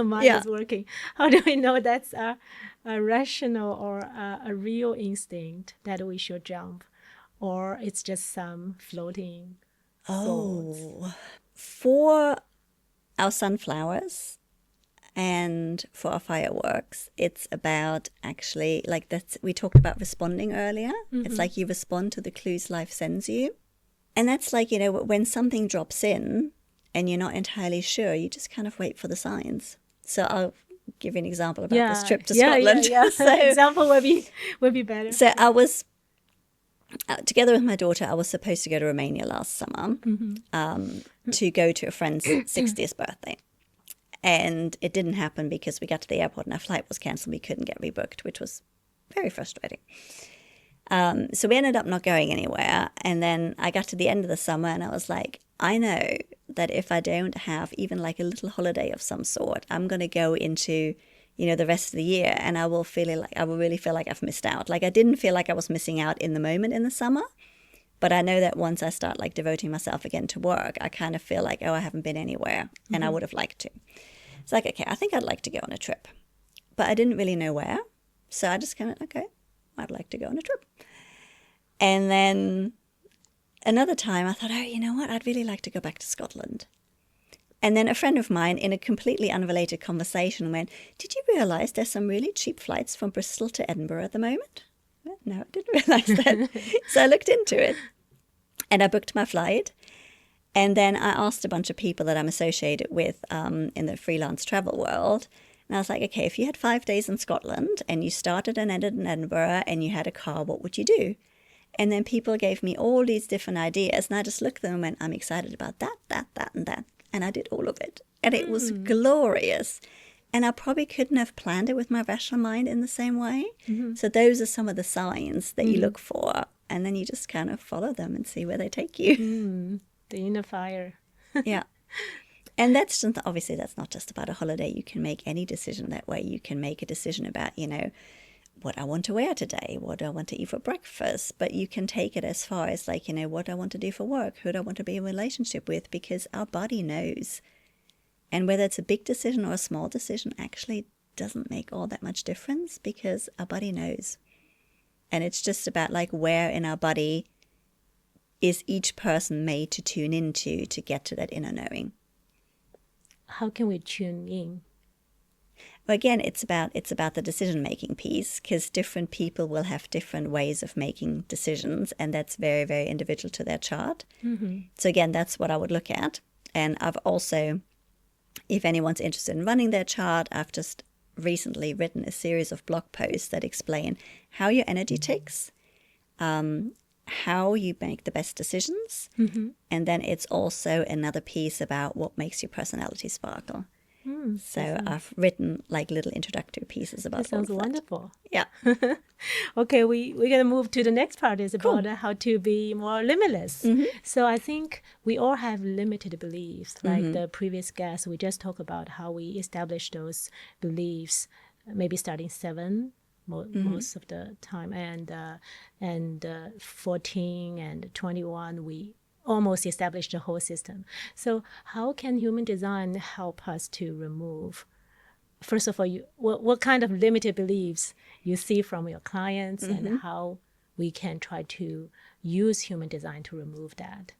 mind is working. How do we know that's a rational or a real instinct that we should jump, or it's just some floating thoughts? For our sunflowers and for our fireworks, it's about actually, like, that's, we talked about responding earlier. It's like you respond to the clues life sends you. And that's like, you know, when something drops in and you're not entirely sure, you just kind of wait for the signs. So I'll give you an example about this trip to Scotland. So, example would be better. So I was, together with my daughter, I was supposed to go to Romania last summer to go to a friend's 60th birthday. And it didn't happen because we got to the airport and our flight was cancelled. We couldn't get rebooked, which was very frustrating. So we ended up not going anywhere. And then I got to the end of the summer and I was like, I know that if I don't have even like a little holiday of some sort, I'm going to go into, you know, the rest of the year and I will really feel like I've missed out. Like, I didn't feel like I was missing out in the moment in the summer, but I know that once I start like devoting myself again to work, I kind of feel like, oh, I haven't been anywhere and I would have liked to. It's like, okay, I think I'd like to go on a trip, but I didn't really know where. So I just kind of, okay, I'd like to go on a trip. And then another time I thought, oh, you know what? I'd really like to go back to Scotland. And then a friend of mine in a completely unrelated conversation went, did you realize there's some really cheap flights from Bristol to Edinburgh at the moment? Well, no, I didn't realize that. So I looked into it and I booked my flight. And then I asked a bunch of people that I'm associated with in the freelance travel world. And I was like, okay, if you had 5 days in Scotland and you started and ended in Edinburgh and you had a car, what would you do? And then people gave me all these different ideas. And I just looked at them and went, I'm excited about that, and that. And I did all of it. And it was glorious. And I probably couldn't have planned it with my rational mind in the same way. So those are some of the signs that you look for. And then you just kind of follow them and see where they take you. The inner fire. Yeah. And that's just, obviously that's not just about a holiday. You can make any decision that way. You can make a decision about, you know, what I want to wear today, what I want to eat for breakfast. But you can take it as far as like, you know, what I want to do for work, who do I want to be in a relationship with, because our body knows. And whether it's a big decision or a small decision actually doesn't make all that much difference because our body knows. And it's just about like where in our body is each person made to tune into to get to that inner knowing. How can we tune in? Well, again, it's about the decision-making piece, because different people will have different ways of making decisions, and that's very, very individual to their chart. So again, that's what I would look at. And I've also, if anyone's interested in running their chart, I've just recently written a series of blog posts that explain how your energy ticks, how you make the best decisions. And then it's also another piece about what makes your personality sparkle. So I've written like little introductory pieces about That sounds all of wonderful. Yeah. Okay, we're going to move to the next part is about how to be more limitless. So I think we all have limited beliefs. Like the previous guest, we just talked about how we establish those beliefs, maybe starting 7 most of the time, and 14 and 21 we almost established the whole system. So how can human design help us to remove, first of all, what kind of limited beliefs you see from your clients and how we can try to use human design to remove that?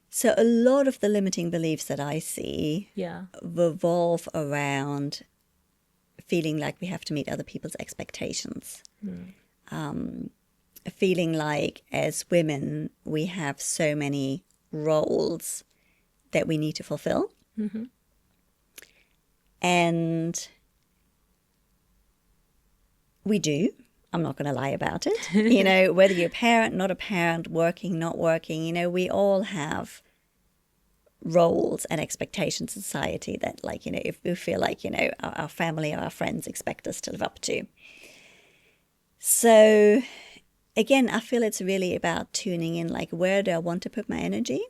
So a lot of the limiting beliefs that I see Yeah. revolve around feeling like we have to meet other people's expectations. Feeling like as women, we have so many roles that we need to fulfill. And we do. I'm not going to lie about it. You know, whether you're a parent, not a parent, working, not working, you know, we all have roles and expectations in society that, like, you know, if we feel like, you know, our family or our friends expect us to live up to. So again, I feel it's really about tuning in, like, where do I want to put my energy?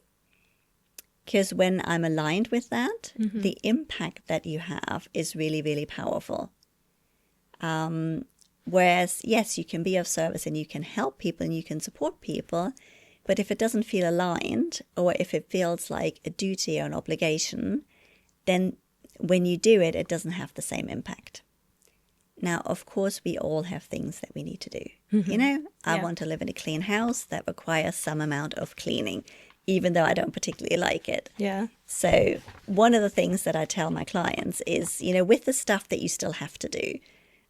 Because when I'm aligned with that, the impact that you have is really, really powerful. Whereas, yes, you can be of service and you can help people and you can support people, but if it doesn't feel aligned, or if it feels like a duty or an obligation, then when you do it, it doesn't have the same impact. Now, of course, we all have things that we need to do. You know, I want to live in a clean house that requires some amount of cleaning, even though I don't particularly like it. Yeah. So one of the things that I tell my clients is, you know, with the stuff that you still have to do,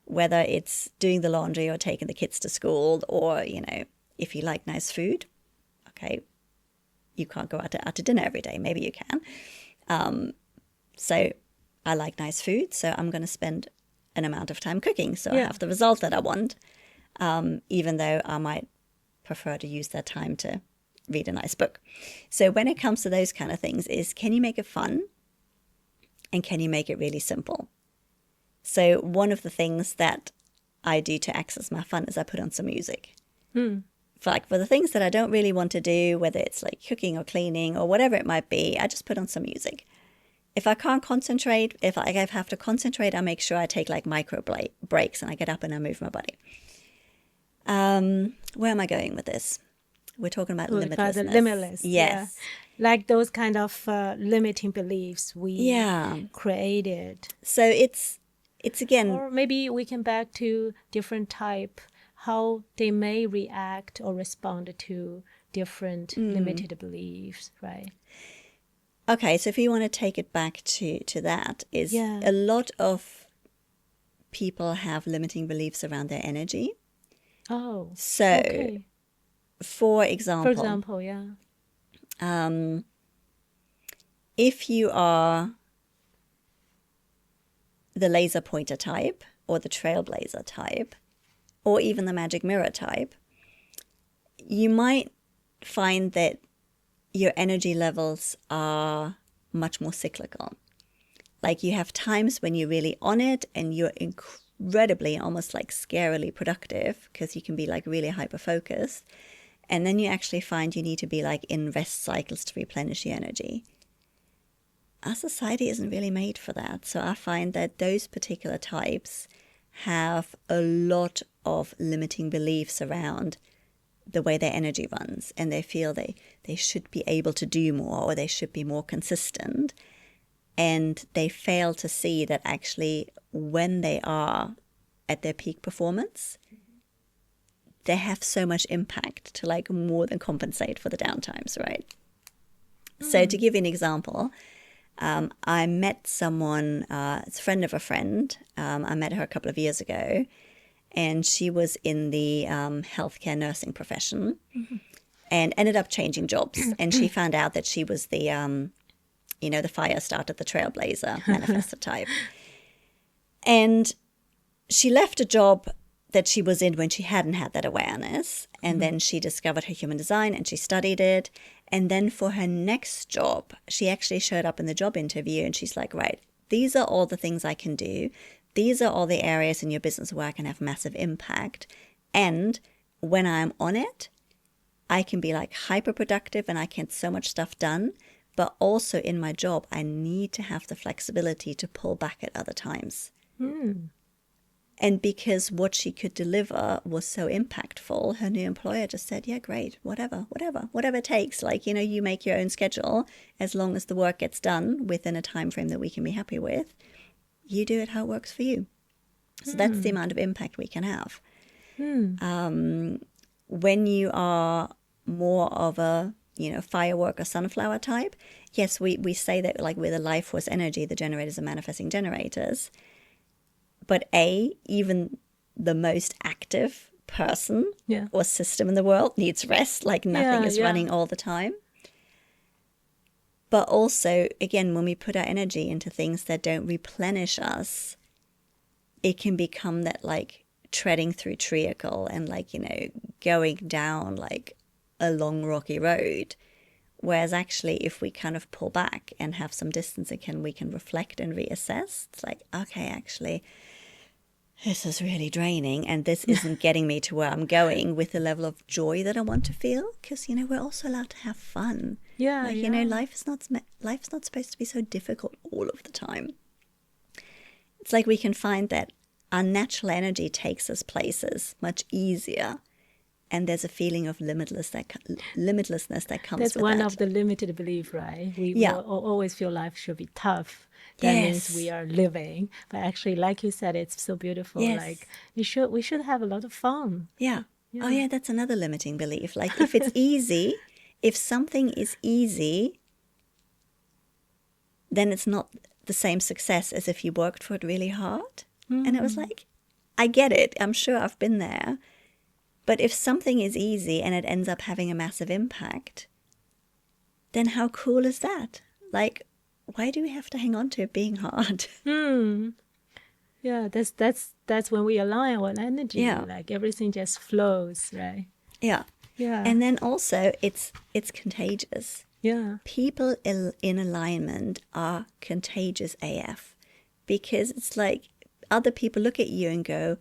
whether it's doing the laundry or taking the kids to school, or, you know, if you like nice food, okay, you can't go out to dinner every day. Maybe you can. So I like nice food, so I'm going to spend an amount of time cooking, so I have the result that I want, even though I might prefer to use that time to read a nice book. So when it comes to those kind of things, is can you make it fun, and can you make it really simple? So one of the things that I do to access my fun is I put on some music. For the things that I don't really want to do, whether it's like cooking or cleaning or whatever it might be, I just put on some music. If I can't concentrate, if I have to concentrate, I make sure I take like micro breaks and I get up and I move my body. Where am I going with this? We're talking about limitlessness. Limitless. Yes. Yeah. Like those kind of limiting beliefs we created. So it's again... Or maybe we can back to different type, how they may react or respond to different limited beliefs, right? Okay, so if you want to take it back to that, is a lot of people have limiting beliefs around their energy. Oh, so okay. For example, if you are the laser pointer type, or the trailblazer type, or even the magic mirror type, you might find that your energy levels are much more cyclical. Like you have times when you're really on it and you're incredibly, almost like scarily productive, because you can be like really hyper-focused. And then you actually find you need to be like in rest cycles to replenish your energy. Our society isn't really made for that. So I find that those particular types have a lot of limiting beliefs around the way their energy runs, and they feel they should be able to do more, or they should be more consistent, and they fail to see that actually when they are at their peak performance, they have so much impact to like more than compensate for the downtimes, right? So to give you an example, I met someone, it's a friend of a friend. I met her a couple of years ago, and she was in the healthcare nursing profession and ended up changing jobs. And she found out that she was the, the fire starter, the trailblazer, manifestor type. And she left a job that she was in when she hadn't had that awareness. And then she discovered her human design and she studied it. And then for her next job, she actually showed up in the job interview and she's like, right, these are all the things I can do. These are all the areas in your business where I can have massive impact. And when I'm on it, I can be like hyper productive and I can get so much stuff done. But also in my job, I need to have the flexibility to pull back at other times. And because what she could deliver was so impactful, her new employer just said, yeah, great, whatever it takes. Like, you make your own schedule. As long as the work gets done within a time frame that we can be happy with, you do it how it works for you. So that's the amount of impact we can have. When you are more of a, firework or sunflower type, yes, we say that like we're the life force energy, the generators are manifesting generators. But even the most active person or system in the world needs rest, like nothing is running all the time. But also, again, when we put our energy into things that don't replenish us, it can become that like treading through treacle and like, going down like a long rocky road. Whereas actually, if we kind of pull back and have some distance, we can reflect and reassess. It's like, okay, actually, this is really draining and this isn't getting me to where I'm going with the level of joy that I want to feel. Because, we're also allowed to have fun. Life is not supposed to be so difficult all of the time. It's like we can find that our natural energy takes us places much easier. And there's a feeling of limitlessness that comes with that. That's one of the limited belief, right? We will always feel life should be tough. That means we are living. But actually, like you said, it's so beautiful. Yes. Like we should have a lot of fun. Yeah. Oh, yeah, that's another limiting belief. Like if it's easy, if something is easy, then it's not the same success as if you worked for it really hard. And it was like, I get it. I'm sure I've been there. But if something is easy and it ends up having a massive impact, then how cool is that? Like, why do we have to hang on to it being hard? Yeah, that's when we align our energy. Yeah. Like everything just flows, right? Yeah. Yeah. And then also it's contagious. Yeah. People in alignment are contagious AF, because it's like other people look at you and go,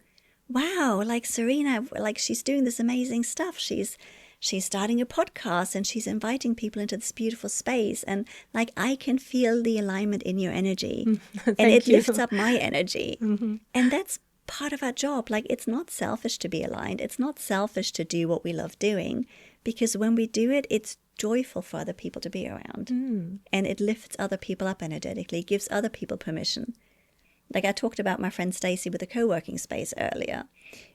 wow, like Serena, like she's doing this amazing stuff. She's starting a podcast and she's inviting people into this beautiful space. And like, I can feel the alignment in your energy and it lifts up my energy. And that's part of our job. Like, it's not selfish to be aligned. It's not selfish to do what we love doing, because when we do it, it's joyful for other people to be around. And it lifts other people up energetically, gives other people permission. Like I talked about my friend Stacey with the co-working space earlier.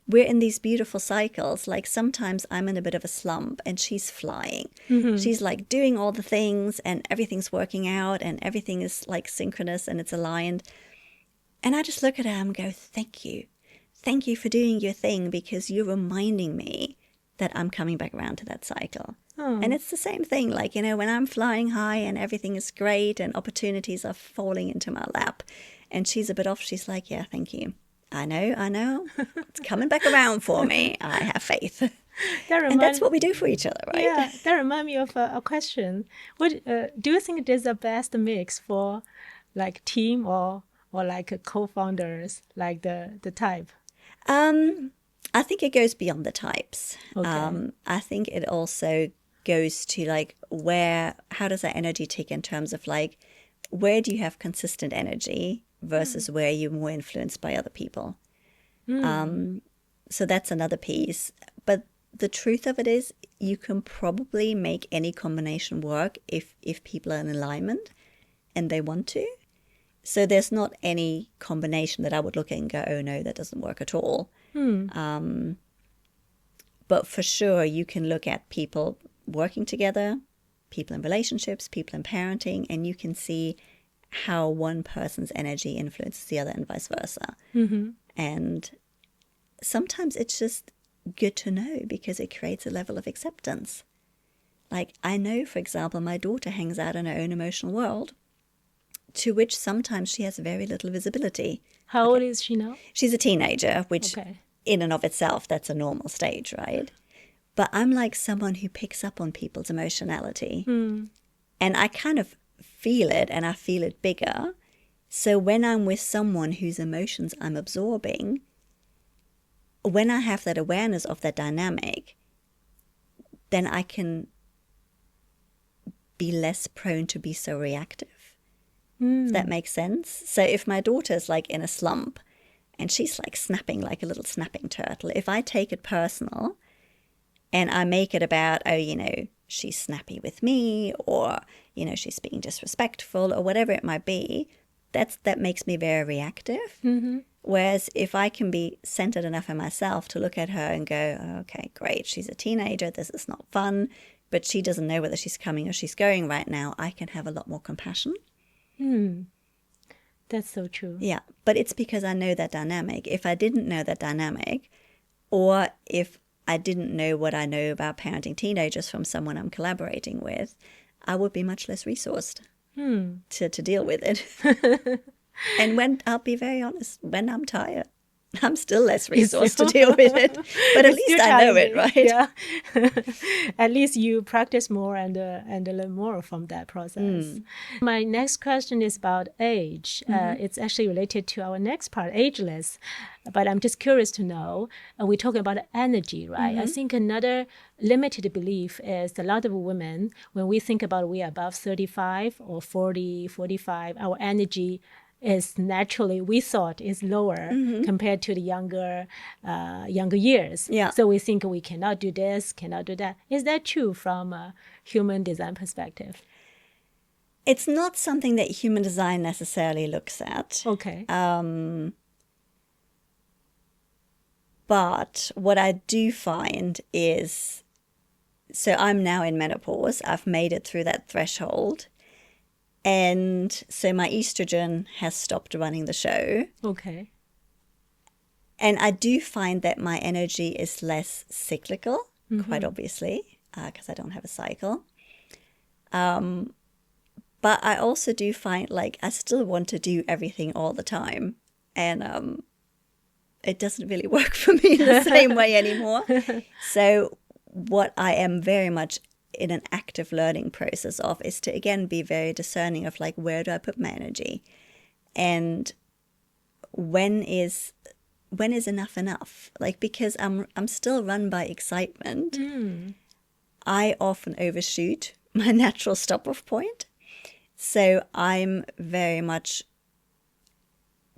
We're in these beautiful cycles. Like sometimes I'm in a bit of a slump and she's flying. She's like doing all the things and everything's working out and everything is like synchronous and it's aligned. And I just look at her and go, thank you. Thank you for doing your thing, because you're reminding me that I'm coming back around to that cycle. And it's the same thing. Like, when I'm flying high and everything is great and opportunities are falling into my lap, and she's a bit off, she's like, yeah, thank you. I know. It's coming back around for me. I have faith. And that's what we do for each other, right? Yeah, that reminds me of a question. What do you think is the best mix for like team or like co-founders, like the type? I think it goes beyond the types. Okay. I think it also goes to like how does that energy tick in terms of like, where do you have consistent energy versus where you're more influenced by other people? So that's another piece. But the truth of it is, you can probably make any combination work if people are in alignment and they want to. So there's not any combination that I would look at and go, oh no, that doesn't work at all. But for sure, you can look at people working together, people in relationships, people in parenting, and you can see how one person's energy influences the other and vice versa. And sometimes it's just good to know, because it creates a level of acceptance. Like, I know, for example, my daughter hangs out in her own emotional world, to which sometimes she has very little visibility. How old is she now? She's a teenager, which in and of itself, that's a normal stage, right? But I'm like someone who picks up on people's emotionality. And I kind of feel it, and I feel it bigger. So when I'm with someone whose emotions I'm absorbing, when I have that awareness of that dynamic, then I can be less prone to be so reactive. If that makes sense. So if my daughter's like in a slump and she's like snapping like a little snapping turtle, if I take it personal and I make it about, oh, you know, she's snappy with me, or, you know, she's being disrespectful, or whatever it might be, that makes me very reactive. Whereas if I can be centered enough in myself to look at her and go, oh, okay, great, she's a teenager, this is not fun, but she doesn't know whether she's coming or she's going right now, I can have a lot more compassion. That's so true. Yeah, but it's because I know that dynamic. If I didn't know that dynamic, or if I didn't know what I know about parenting teenagers from someone I'm collaborating with, I would be much less resourced to deal with it. And when, I'll be very honest, when I'm tired, I'm still less resourced to deal with it. But at least I know it, right? Yeah. At least you practice more and learn more from that process. My next question is about age. It's actually related to our next part, ageless. But I'm just curious to know, we're talking about energy, right? I think another limited belief is a lot of women, when we think about we are above 35 or 40, 45, our energy is naturally, we thought, is lower compared to the younger years. Yeah. So we think we cannot do this, cannot do that. Is that true from a human design perspective? It's not something that human design necessarily looks at. Okay. But what I do find is, so I'm now in menopause. I've made it through that threshold. And so my estrogen has stopped running the show. Okay. And I do find that my energy is less cyclical, quite obviously, because I don't have a cycle. But I also do find like I still want to do everything all the time. And it doesn't really work for me in the same way anymore. So what I am very much in an active learning process of is to, again, be very discerning of like, where do I put my energy? And when is enough? Like, because I'm still run by excitement. I often overshoot my natural stop-off point. So I'm very much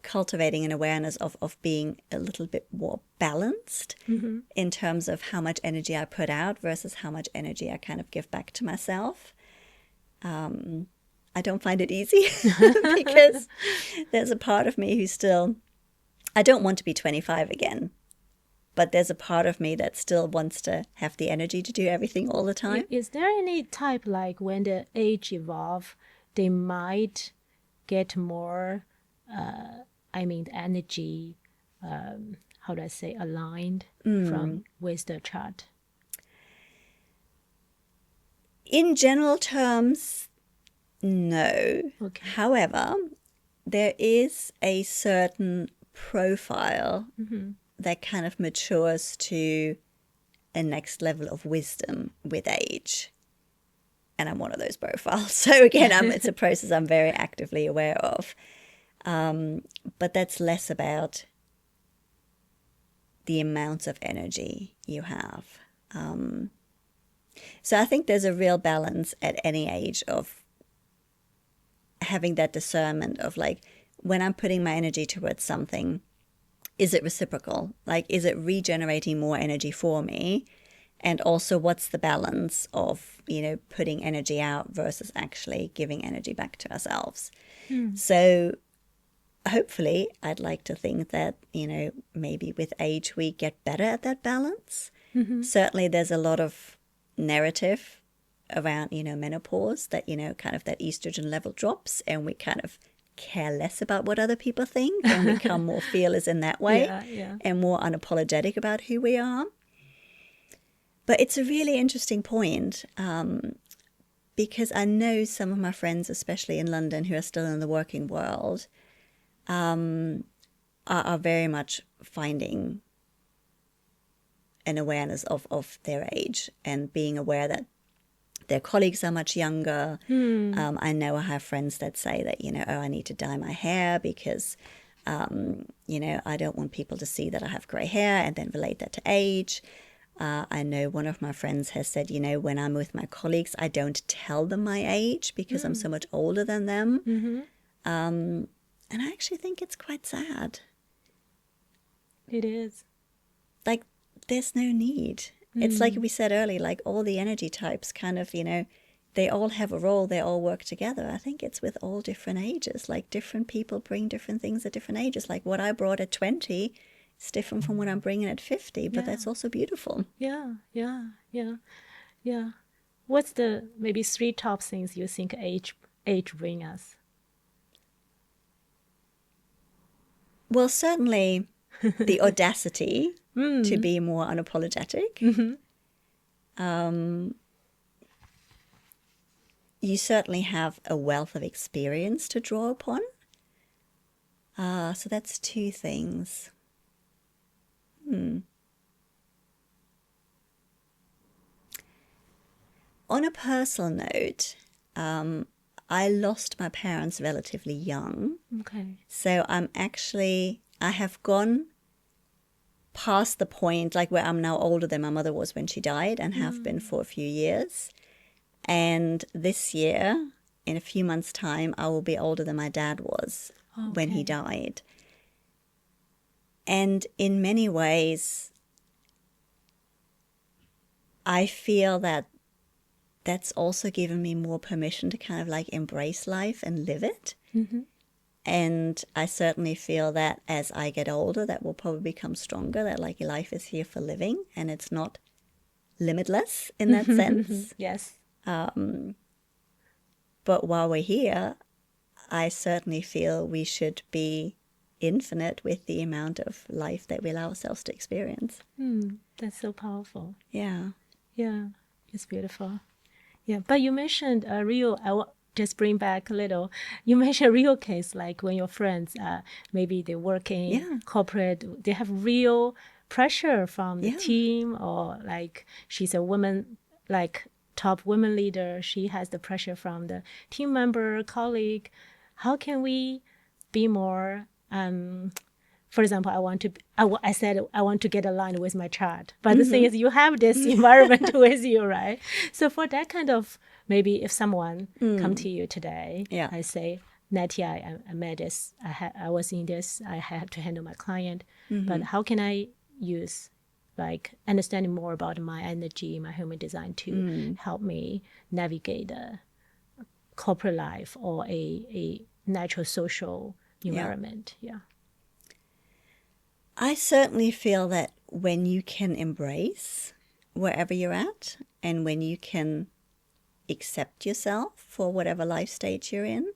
cultivating an awareness of being a little bit more balanced in terms of how much energy I put out versus how much energy I kind of give back to myself. I don't find it easy because there's a part of me who's still, I don't want to be 25 again, but there's a part of me that still wants to have the energy to do everything all the time. Is there any type, like when the age evolve, they might get more the energy, how do I say, aligned from with the chart? In general terms, no. Okay. However, there is a certain profile that kind of matures to a next level of wisdom with age. And I'm one of those profiles. So again, it's a process I'm very actively aware of. But that's less about the amounts of energy you have. So I think there's a real balance at any age of having that discernment of like, when I'm putting my energy towards something, is it reciprocal? Like, is it regenerating more energy for me? And also, what's the balance of, putting energy out versus actually giving energy back to ourselves? So hopefully, I'd like to think that, maybe with age, we get better at that balance. Certainly, there's a lot of narrative around, menopause that, kind of that estrogen level drops and we kind of care less about what other people think and become more fearless in that way and more unapologetic about who we are. But it's a really interesting point because I know some of my friends, especially in London, who are still in the working world, are very much finding an awareness of their age and being aware that their colleagues are much younger. I know I have friends that say that, oh, I need to dye my hair because, I don't want people to see that I have gray hair and then relate that to age. I know one of my friends has said, when I'm with my colleagues, I don't tell them my age because I'm so much older than them. And I actually think it's quite sad. It is. Like, there's no need. It's like we said earlier, like all the energy types kind of, they all have a role, they all work together. I think it's with all different ages, like different people bring different things at different ages. Like what I brought at 20 is different from what I'm bringing at 50, but that's also beautiful. Yeah. What's the maybe 3 top things you think age bring us? Well, certainly the audacity to be more unapologetic. You certainly have a wealth of experience to draw upon. So that's 2 things. On a personal note, I lost my parents relatively young. Okay. So I have gone past the point, like where I'm now older than my mother was when she died and have been for a few years. And this year, in a few months' time, I will be older than my dad was when he died. And in many ways, I feel that that's also given me more permission to kind of like embrace life and live it. And I certainly feel that as I get older, that will probably become stronger, that like life is here for living and it's not limitless in that sense. Yes. But while we're here, I certainly feel we should be infinite with the amount of life that we allow ourselves to experience. That's so powerful. Yeah. Yeah, it's beautiful. Yeah, but you mentioned a real, just bring back a little, you mentioned a real case, like when your friends, maybe they work in corporate, they have real pressure from the team, or like she's a woman, like top women leader, she has the pressure from the team member, colleague. How can we be more, for example, I said I want to get aligned with my chart. But the thing is, you have this environment with you, right? So for that kind of, maybe if someone come to you today, I say, Nette, I met this, I was in this, I had to handle my client. But how can I use like understanding more about my energy, my human design to help me navigate a corporate life or a natural social environment? I certainly feel that when you can embrace wherever you're at and when you can accept yourself for whatever life stage you're in,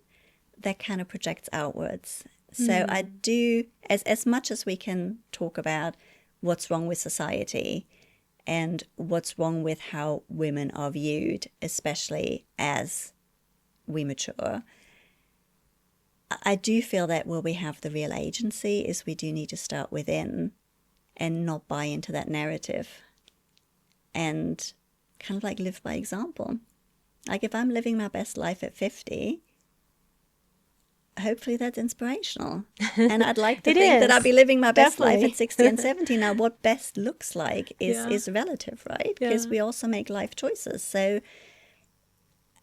that kind of projects outwards. So I do, as much as we can talk about what's wrong with society and what's wrong with how women are viewed, especially as we mature, I do feel that where we have the real agency is we do need to start within and not buy into that narrative and kind of like live by example. Like if I'm living my best life at 50, hopefully that's inspirational. And I'd like to think that I'll be living my best life at 60 and 70. Now, what best looks like is relative, right? Because we also make life choices. So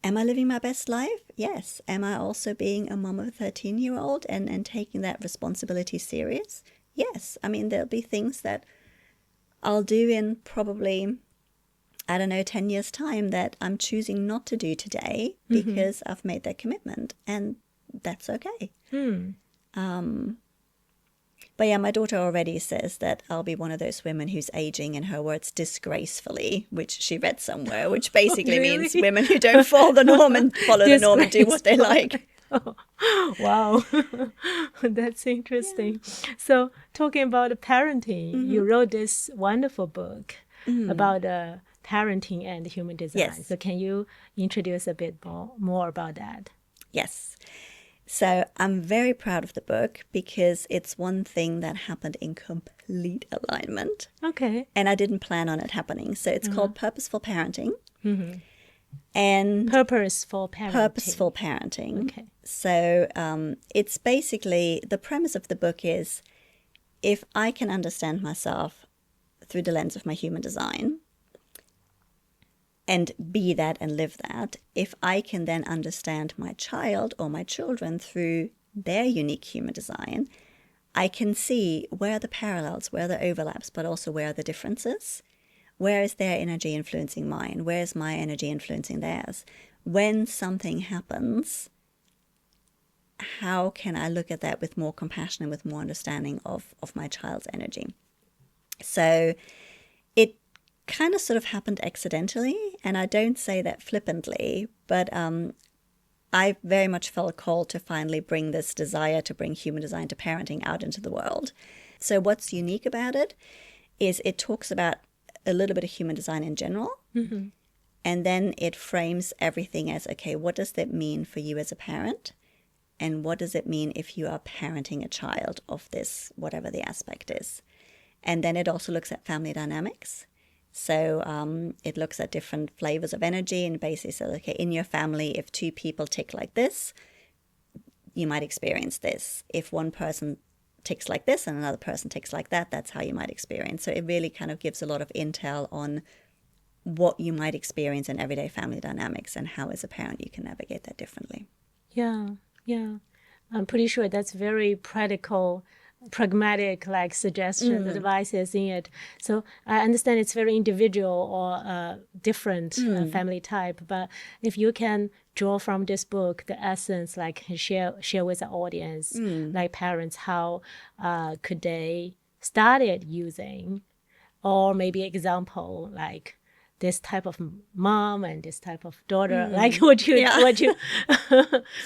am I living my best life? Yes. Am I also being a mom of a 13-year-old and taking that responsibility serious? Yes. I mean, there'll be things that I'll do in probably, 10 years' time that I'm choosing not to do today because I've made that commitment. And that's okay. But yeah, my daughter already says that I'll be one of those women who's aging, in her words, disgracefully, which she read somewhere, which basically means women who don't follow the norm and do what they like. Oh, wow. That's interesting. So talking about parenting, you wrote this wonderful book about parenting and human design. Yes. So can you introduce a bit more about that? Yes. So I'm very proud of the book because it's one thing that happened in complete alignment. Okay. And I didn't plan on it happening. So it's called Purposeful Parenting. Mm-hmm. And Purposeful parenting. Purposeful Parenting. Okay. So it's basically, the premise of the book is, if I can understand myself through the lens of my human design and be that and live that, if I can then understand my child or my children through their unique human design, I can see where are the parallels, where are the overlaps, but also where are the differences. Where is their energy influencing mine? Where is my energy influencing theirs? When something happens, how can I look at that with more compassion and with more understanding of my child's energy? So it kind of sort of happened accidentally, and I don't say that flippantly, but I very much felt called to finally bring this desire to bring human design to parenting out into the world. So what's unique about it is it talks about a little bit of human design in general, Mm-hmm. and then it frames everything as, okay, what does that mean for you as a parent? And what does it mean if you are parenting a child of this, whatever the aspect is? And then it also looks at family dynamics. So it looks at different flavors of energy and basically says, okay, in your family, if two people tick like this, you might experience this. If one person ticks like this and another person ticks like that, that's how you might experience. So it really kind of gives a lot of intel on what you might experience in everyday family dynamics and how as a parent you can navigate that differently. Yeah, yeah. I'm pretty sure that's very practical, pragmatic, like suggestion, advices in it. So I understand it's very individual or different family type. But if you can draw from this book the essence, like share with the audience, like parents, how could they started using, or maybe example like this type of mom and this type of daughter, like what you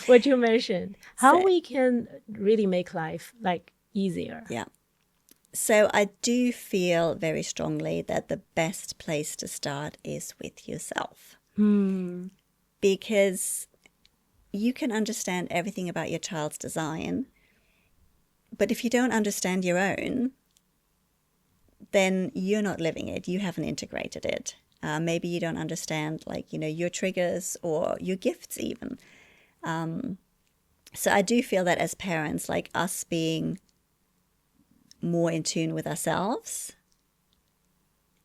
what you mentioned, how we can really make life like easier. Yeah. So I do feel very strongly that the best place to start is with yourself. Because you can understand everything about your child's design, but if you don't understand your own, then you're not living it. You haven't integrated it. Maybe you don't understand, like, your triggers or your gifts even. So I do feel that as parents, like us being more in tune with ourselves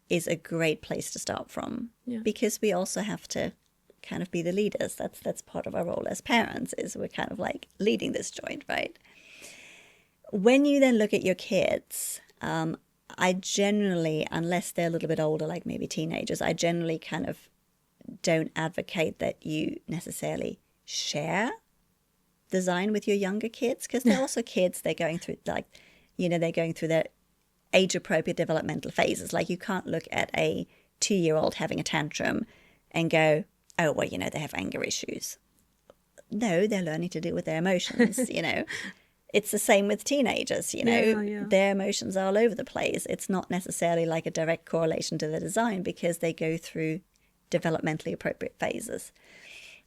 is a great place to start from. Yeah. Because we also have to kind of be the leaders. That's part of our role as parents, is we're kind of like leading this joint, right? When you then look at your kids, I generally, unless they're a little bit older, like maybe teenagers, I generally kind of don't advocate that you necessarily share design with your younger kids, because they're also kids. They're going through they're going through their age-appropriate developmental phases. Like, you can't look at a 2-year-old having a tantrum and go, oh, well, they have anger issues. No, they're learning to deal with their emotions, It's the same with teenagers, Their emotions are all over the place. It's not necessarily like a direct correlation to the design, because they go through developmentally appropriate phases.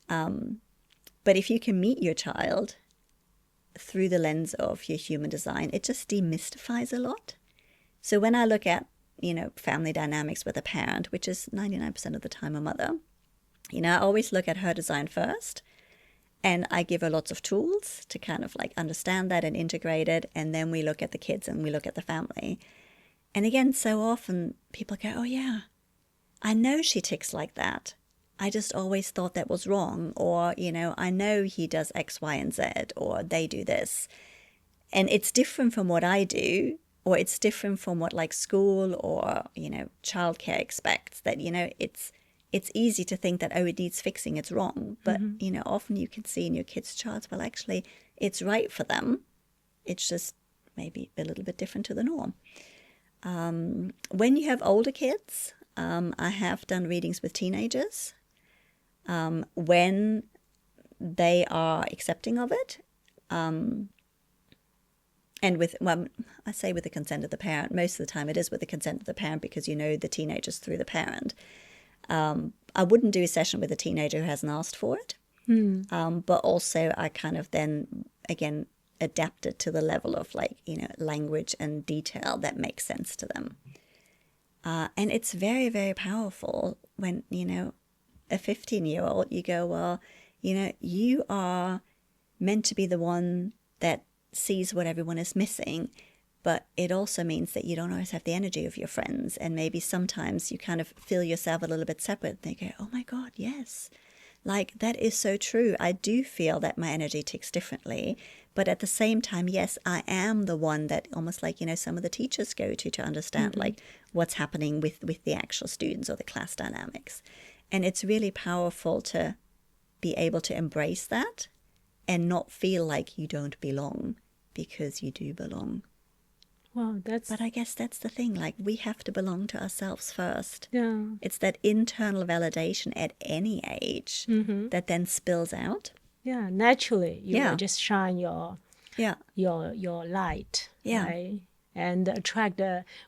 But if you can meet your child through the lens of your human design, it just demystifies a lot. So when I look at, family dynamics with a parent, which is 99% of the time a mother, I always look at her design first. And I give her lots of tools to kind of like understand that and integrate it. And then we look at the kids and we look at the family. And again, so often people go, oh yeah, I know she ticks like that. I just always thought that was wrong. Or, I know he does X, Y, and Z, or they do this. And it's different from what I do, or it's different from what like school or, childcare expects, that, it's easy to think that, oh, it needs fixing, it's wrong. But, often you can see in your kids' charts, well, actually, it's right for them. It's just maybe a little bit different to the norm. When you have older kids, I have done readings with teenagers. When they are accepting of it, and I say with the consent of the parent. Most of the time it is with the consent of the parent, because the teenagers through the parent. I wouldn't do a session with a teenager who hasn't asked for it. But also I kind of then, again, adapt it to the level of like, language and detail that makes sense to them. And it's very, very powerful when, a 15-year-old, you go, well, you are meant to be the one that sees what everyone is missing. But it also means that you don't always have the energy of your friends. And maybe sometimes you kind of feel yourself a little bit separate. They go, oh my God, yes. Like, that is so true. I do feel that my energy ticks differently. But at the same time, yes, I am the one that almost like, some of the teachers go to understand like what's happening with the actual students or the class dynamics. And it's really powerful to be able to embrace that and not feel like you don't belong, because you do belong. Wow, But I guess that's the thing, like, we have to belong to ourselves first. Yeah. It's that internal validation at any age that then spills out. Yeah, naturally you will just shine your light, right? And attract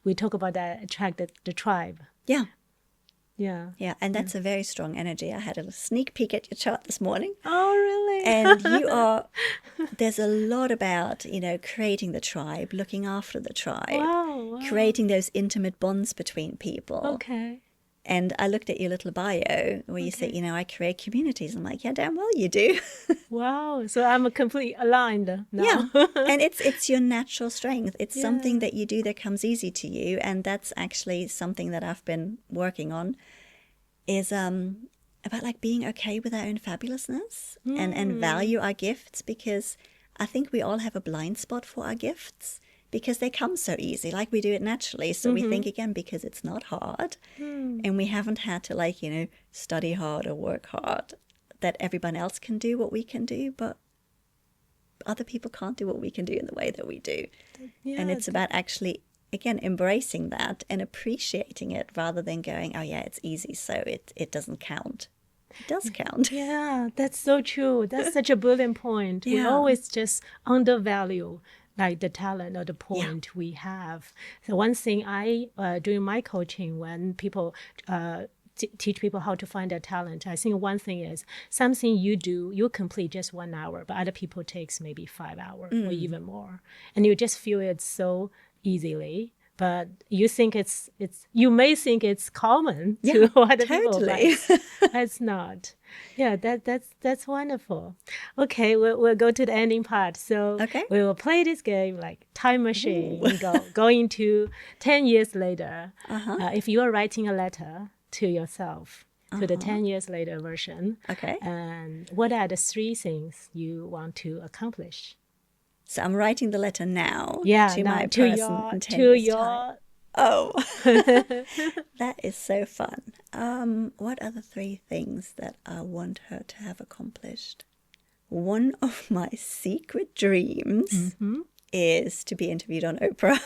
we talk about that, attract the tribe. Yeah. Yeah. Yeah, and that's a very strong energy. I had a sneak peek at your chart this morning. Oh, really? And there's a lot about, creating the tribe, looking after the tribe, Wow. creating those intimate bonds between people. Okay. And I looked at your little bio where you say, I create communities. I'm like, yeah, damn well you do. Wow. So I'm completely aligned now. Yeah. And it's your natural strength. It's something that you do that comes easy to you. And that's actually something that I've been working on, is about like being okay with our own fabulousness and value our gifts, because I think we all have a blind spot for our gifts because they come so easy, like we do it naturally. So we think, again, because it's not hard and we haven't had to like, study hard or work hard, that everyone else can do what we can do, but other people can't do what we can do in the way that we do. Yeah, and it's about actually, again, embracing that and appreciating it rather than going, oh yeah, it's easy, so it doesn't count. It does count. Yeah, that's so true. That's such a brilliant point. We always just undervalue like the talent or the point we have. So one thing I, during my coaching, when people teach people how to find their talent, I think one thing is something you do, you complete just 1 hour, but other people takes maybe 5 hours or even more. And you just feel it so easily. But you think you may think it's common to other people, but it's not. Yeah, that's wonderful. Okay, we'll go to the ending part. So we will play this game like time machine. Going to 10 years later. If you are writing a letter to yourself, to the 10 years later version. And what are the 3 things you want to accomplish? So I'm writing the letter now to my person in 10 years' time. Oh, that is so fun. What are the 3 things that I want her to have accomplished? One of my secret dreams is to be interviewed on Oprah.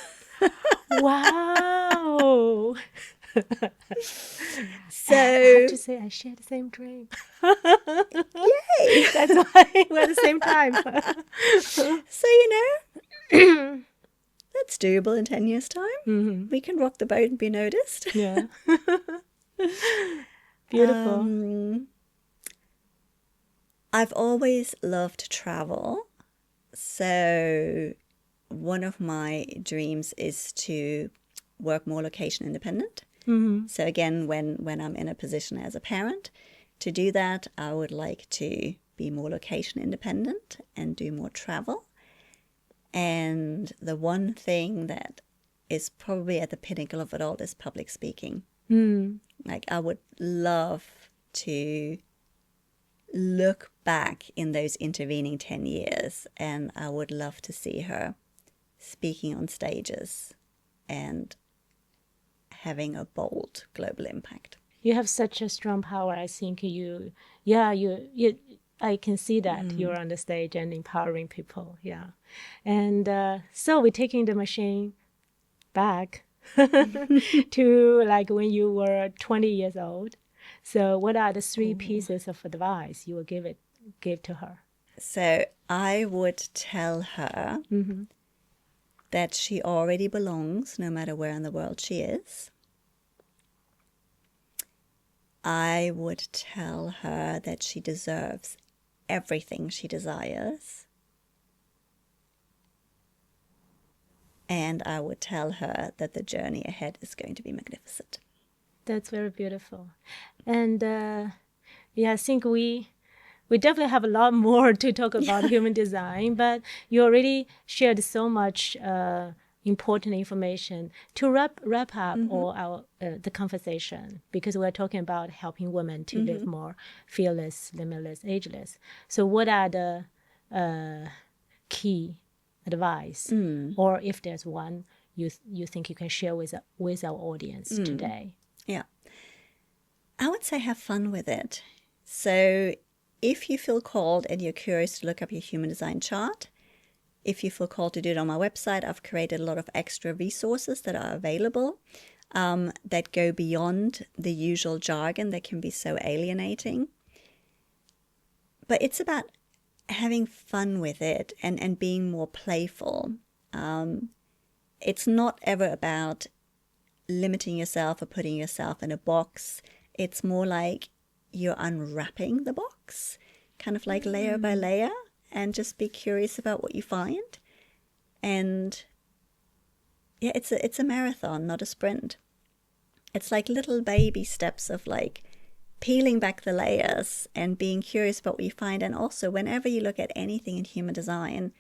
Wow. So I have to say I share the same dream. Yay! That's why we're at the same time. So that's doable in 10 years' time. We can rock the boat and be noticed. Yeah. Beautiful. I've always loved to travel. So one of my dreams is to work more location independent. So again, when I'm in a position as a parent, to do that, I would like to be more location independent and do more travel. And the one thing that is probably at the pinnacle of it all is public speaking. Like, I would love to look back in those intervening 10 years, and I would love to see her speaking on stages and having a bold global impact. You have such a strong power. I think I can see that you're on the stage and empowering people. Yeah. And so we're taking the machine back to like when you were 20 years old. So what are the 3 pieces of advice you will give to her? So I would tell her that she already belongs no matter where in the world she is. I would tell her that she deserves everything she desires. And I would tell her that the journey ahead is going to be magnificent. That's very beautiful. And I think we definitely have a lot more to talk about human design, but you already shared so much important information. To wrap up all our the conversation, because we're talking about helping women to live more fearless, limitless, ageless. So what are the key advice, or if there's one you think you can share with our audience today? Yeah. I would say have fun with it. So if you feel called and you're curious to look up your human design chart, if you feel called to do it on my website, I've created a lot of extra resources that are available that go beyond the usual jargon that can be so alienating. But it's about having fun with it and being more playful. It's not ever about limiting yourself or putting yourself in a box. It's more like you're unwrapping the box, kind of like layer by layer, and just be curious about what you find. And yeah, it's a marathon, not a sprint. It's like little baby steps of like peeling back the layers and being curious about what you find. And also, whenever you look at anything in human design,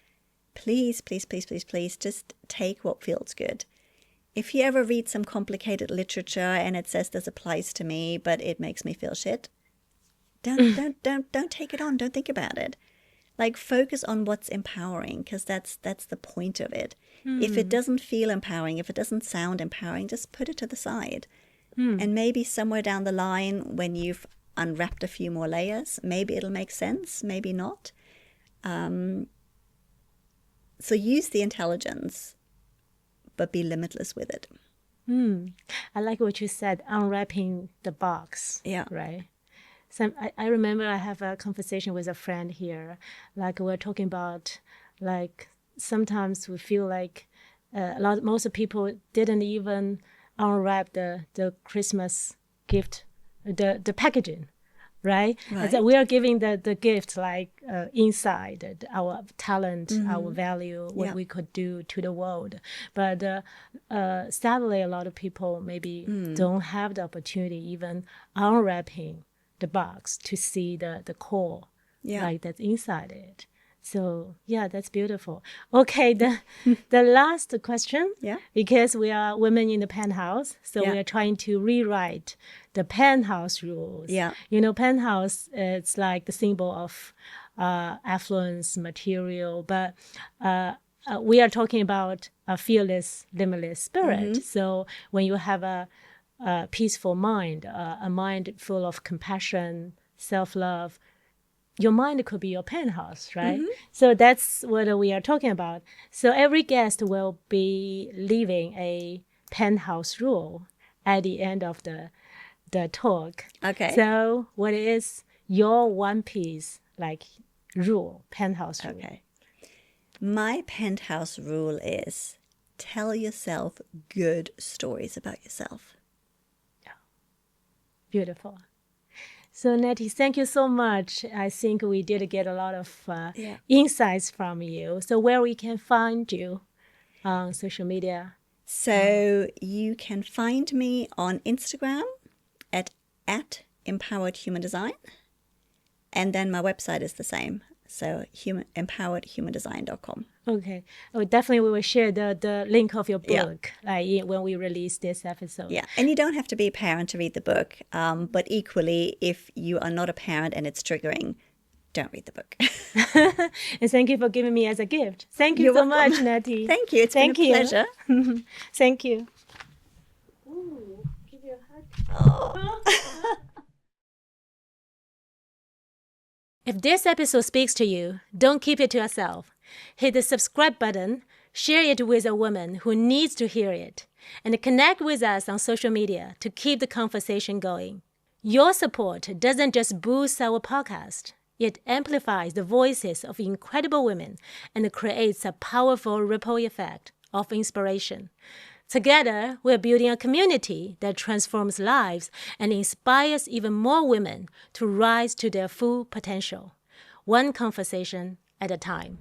please, please, please, please, please, just take what feels good. If you ever read some complicated literature and it says this applies to me, but it makes me feel shit, don't take it on. Don't think about it. Like, focus on what's empowering, because that's the point of it. If it doesn't feel empowering, if it doesn't sound empowering, just put it to the side. And maybe somewhere down the line, when you've unwrapped a few more layers, maybe it'll make sense, maybe not. So use the intelligence, but be limitless with it. I like what you said, unwrapping the box. Yeah. Right. So I remember I have a conversation with a friend here. Like, we're talking about, like, sometimes we feel like most people didn't even unwrap the Christmas gift, the packaging, right? Right. That we are giving the gift like inside our talent, our value, what we could do to the world. But sadly, a lot of people maybe don't have the opportunity even unwrapping the box to see the core, like that's inside it. So yeah, that's beautiful. Okay, the last question, because we are women in the penthouse, so we are trying to rewrite the penthouse rules. Yeah. You know, penthouse, it's like the symbol of affluence, material, but we are talking about a fearless, limitless spirit. So when you have a peaceful mind, a mind full of compassion, self-love, your mind could be your penthouse, right? So that's what we are talking about. So every guest will be leaving a penthouse rule at the end of the talk. Okay. So what is your one piece, like, rule, penthouse rule? Okay. My penthouse rule is tell yourself good stories about yourself. Beautiful. So Nette, thank you so much. I think we did get a lot of insights from you. So where we can find you on social media? So you can find me on Instagram at empoweredhumandesign. And then my website is the same. So empoweredhumandesign.com. Okay. Oh, definitely we will share the link of your book when we release this episode. Yeah. And you don't have to be a parent to read the book. But equally, if you are not a parent and it's triggering, don't read the book. And thank you for giving me as a gift. Thank you You're so welcome. much, Nette. Thank you. It's been a pleasure. Thank you. Ooh, give you a hug. If this episode speaks to you, don't keep it to yourself. Hit the subscribe button, share it with a woman who needs to hear it, and connect with us on social media to keep the conversation going. Your support doesn't just boost our podcast, it amplifies the voices of incredible women and creates a powerful ripple effect of inspiration. Together, we're building a community that transforms lives and inspires even more women to rise to their full potential. one conversation at a time.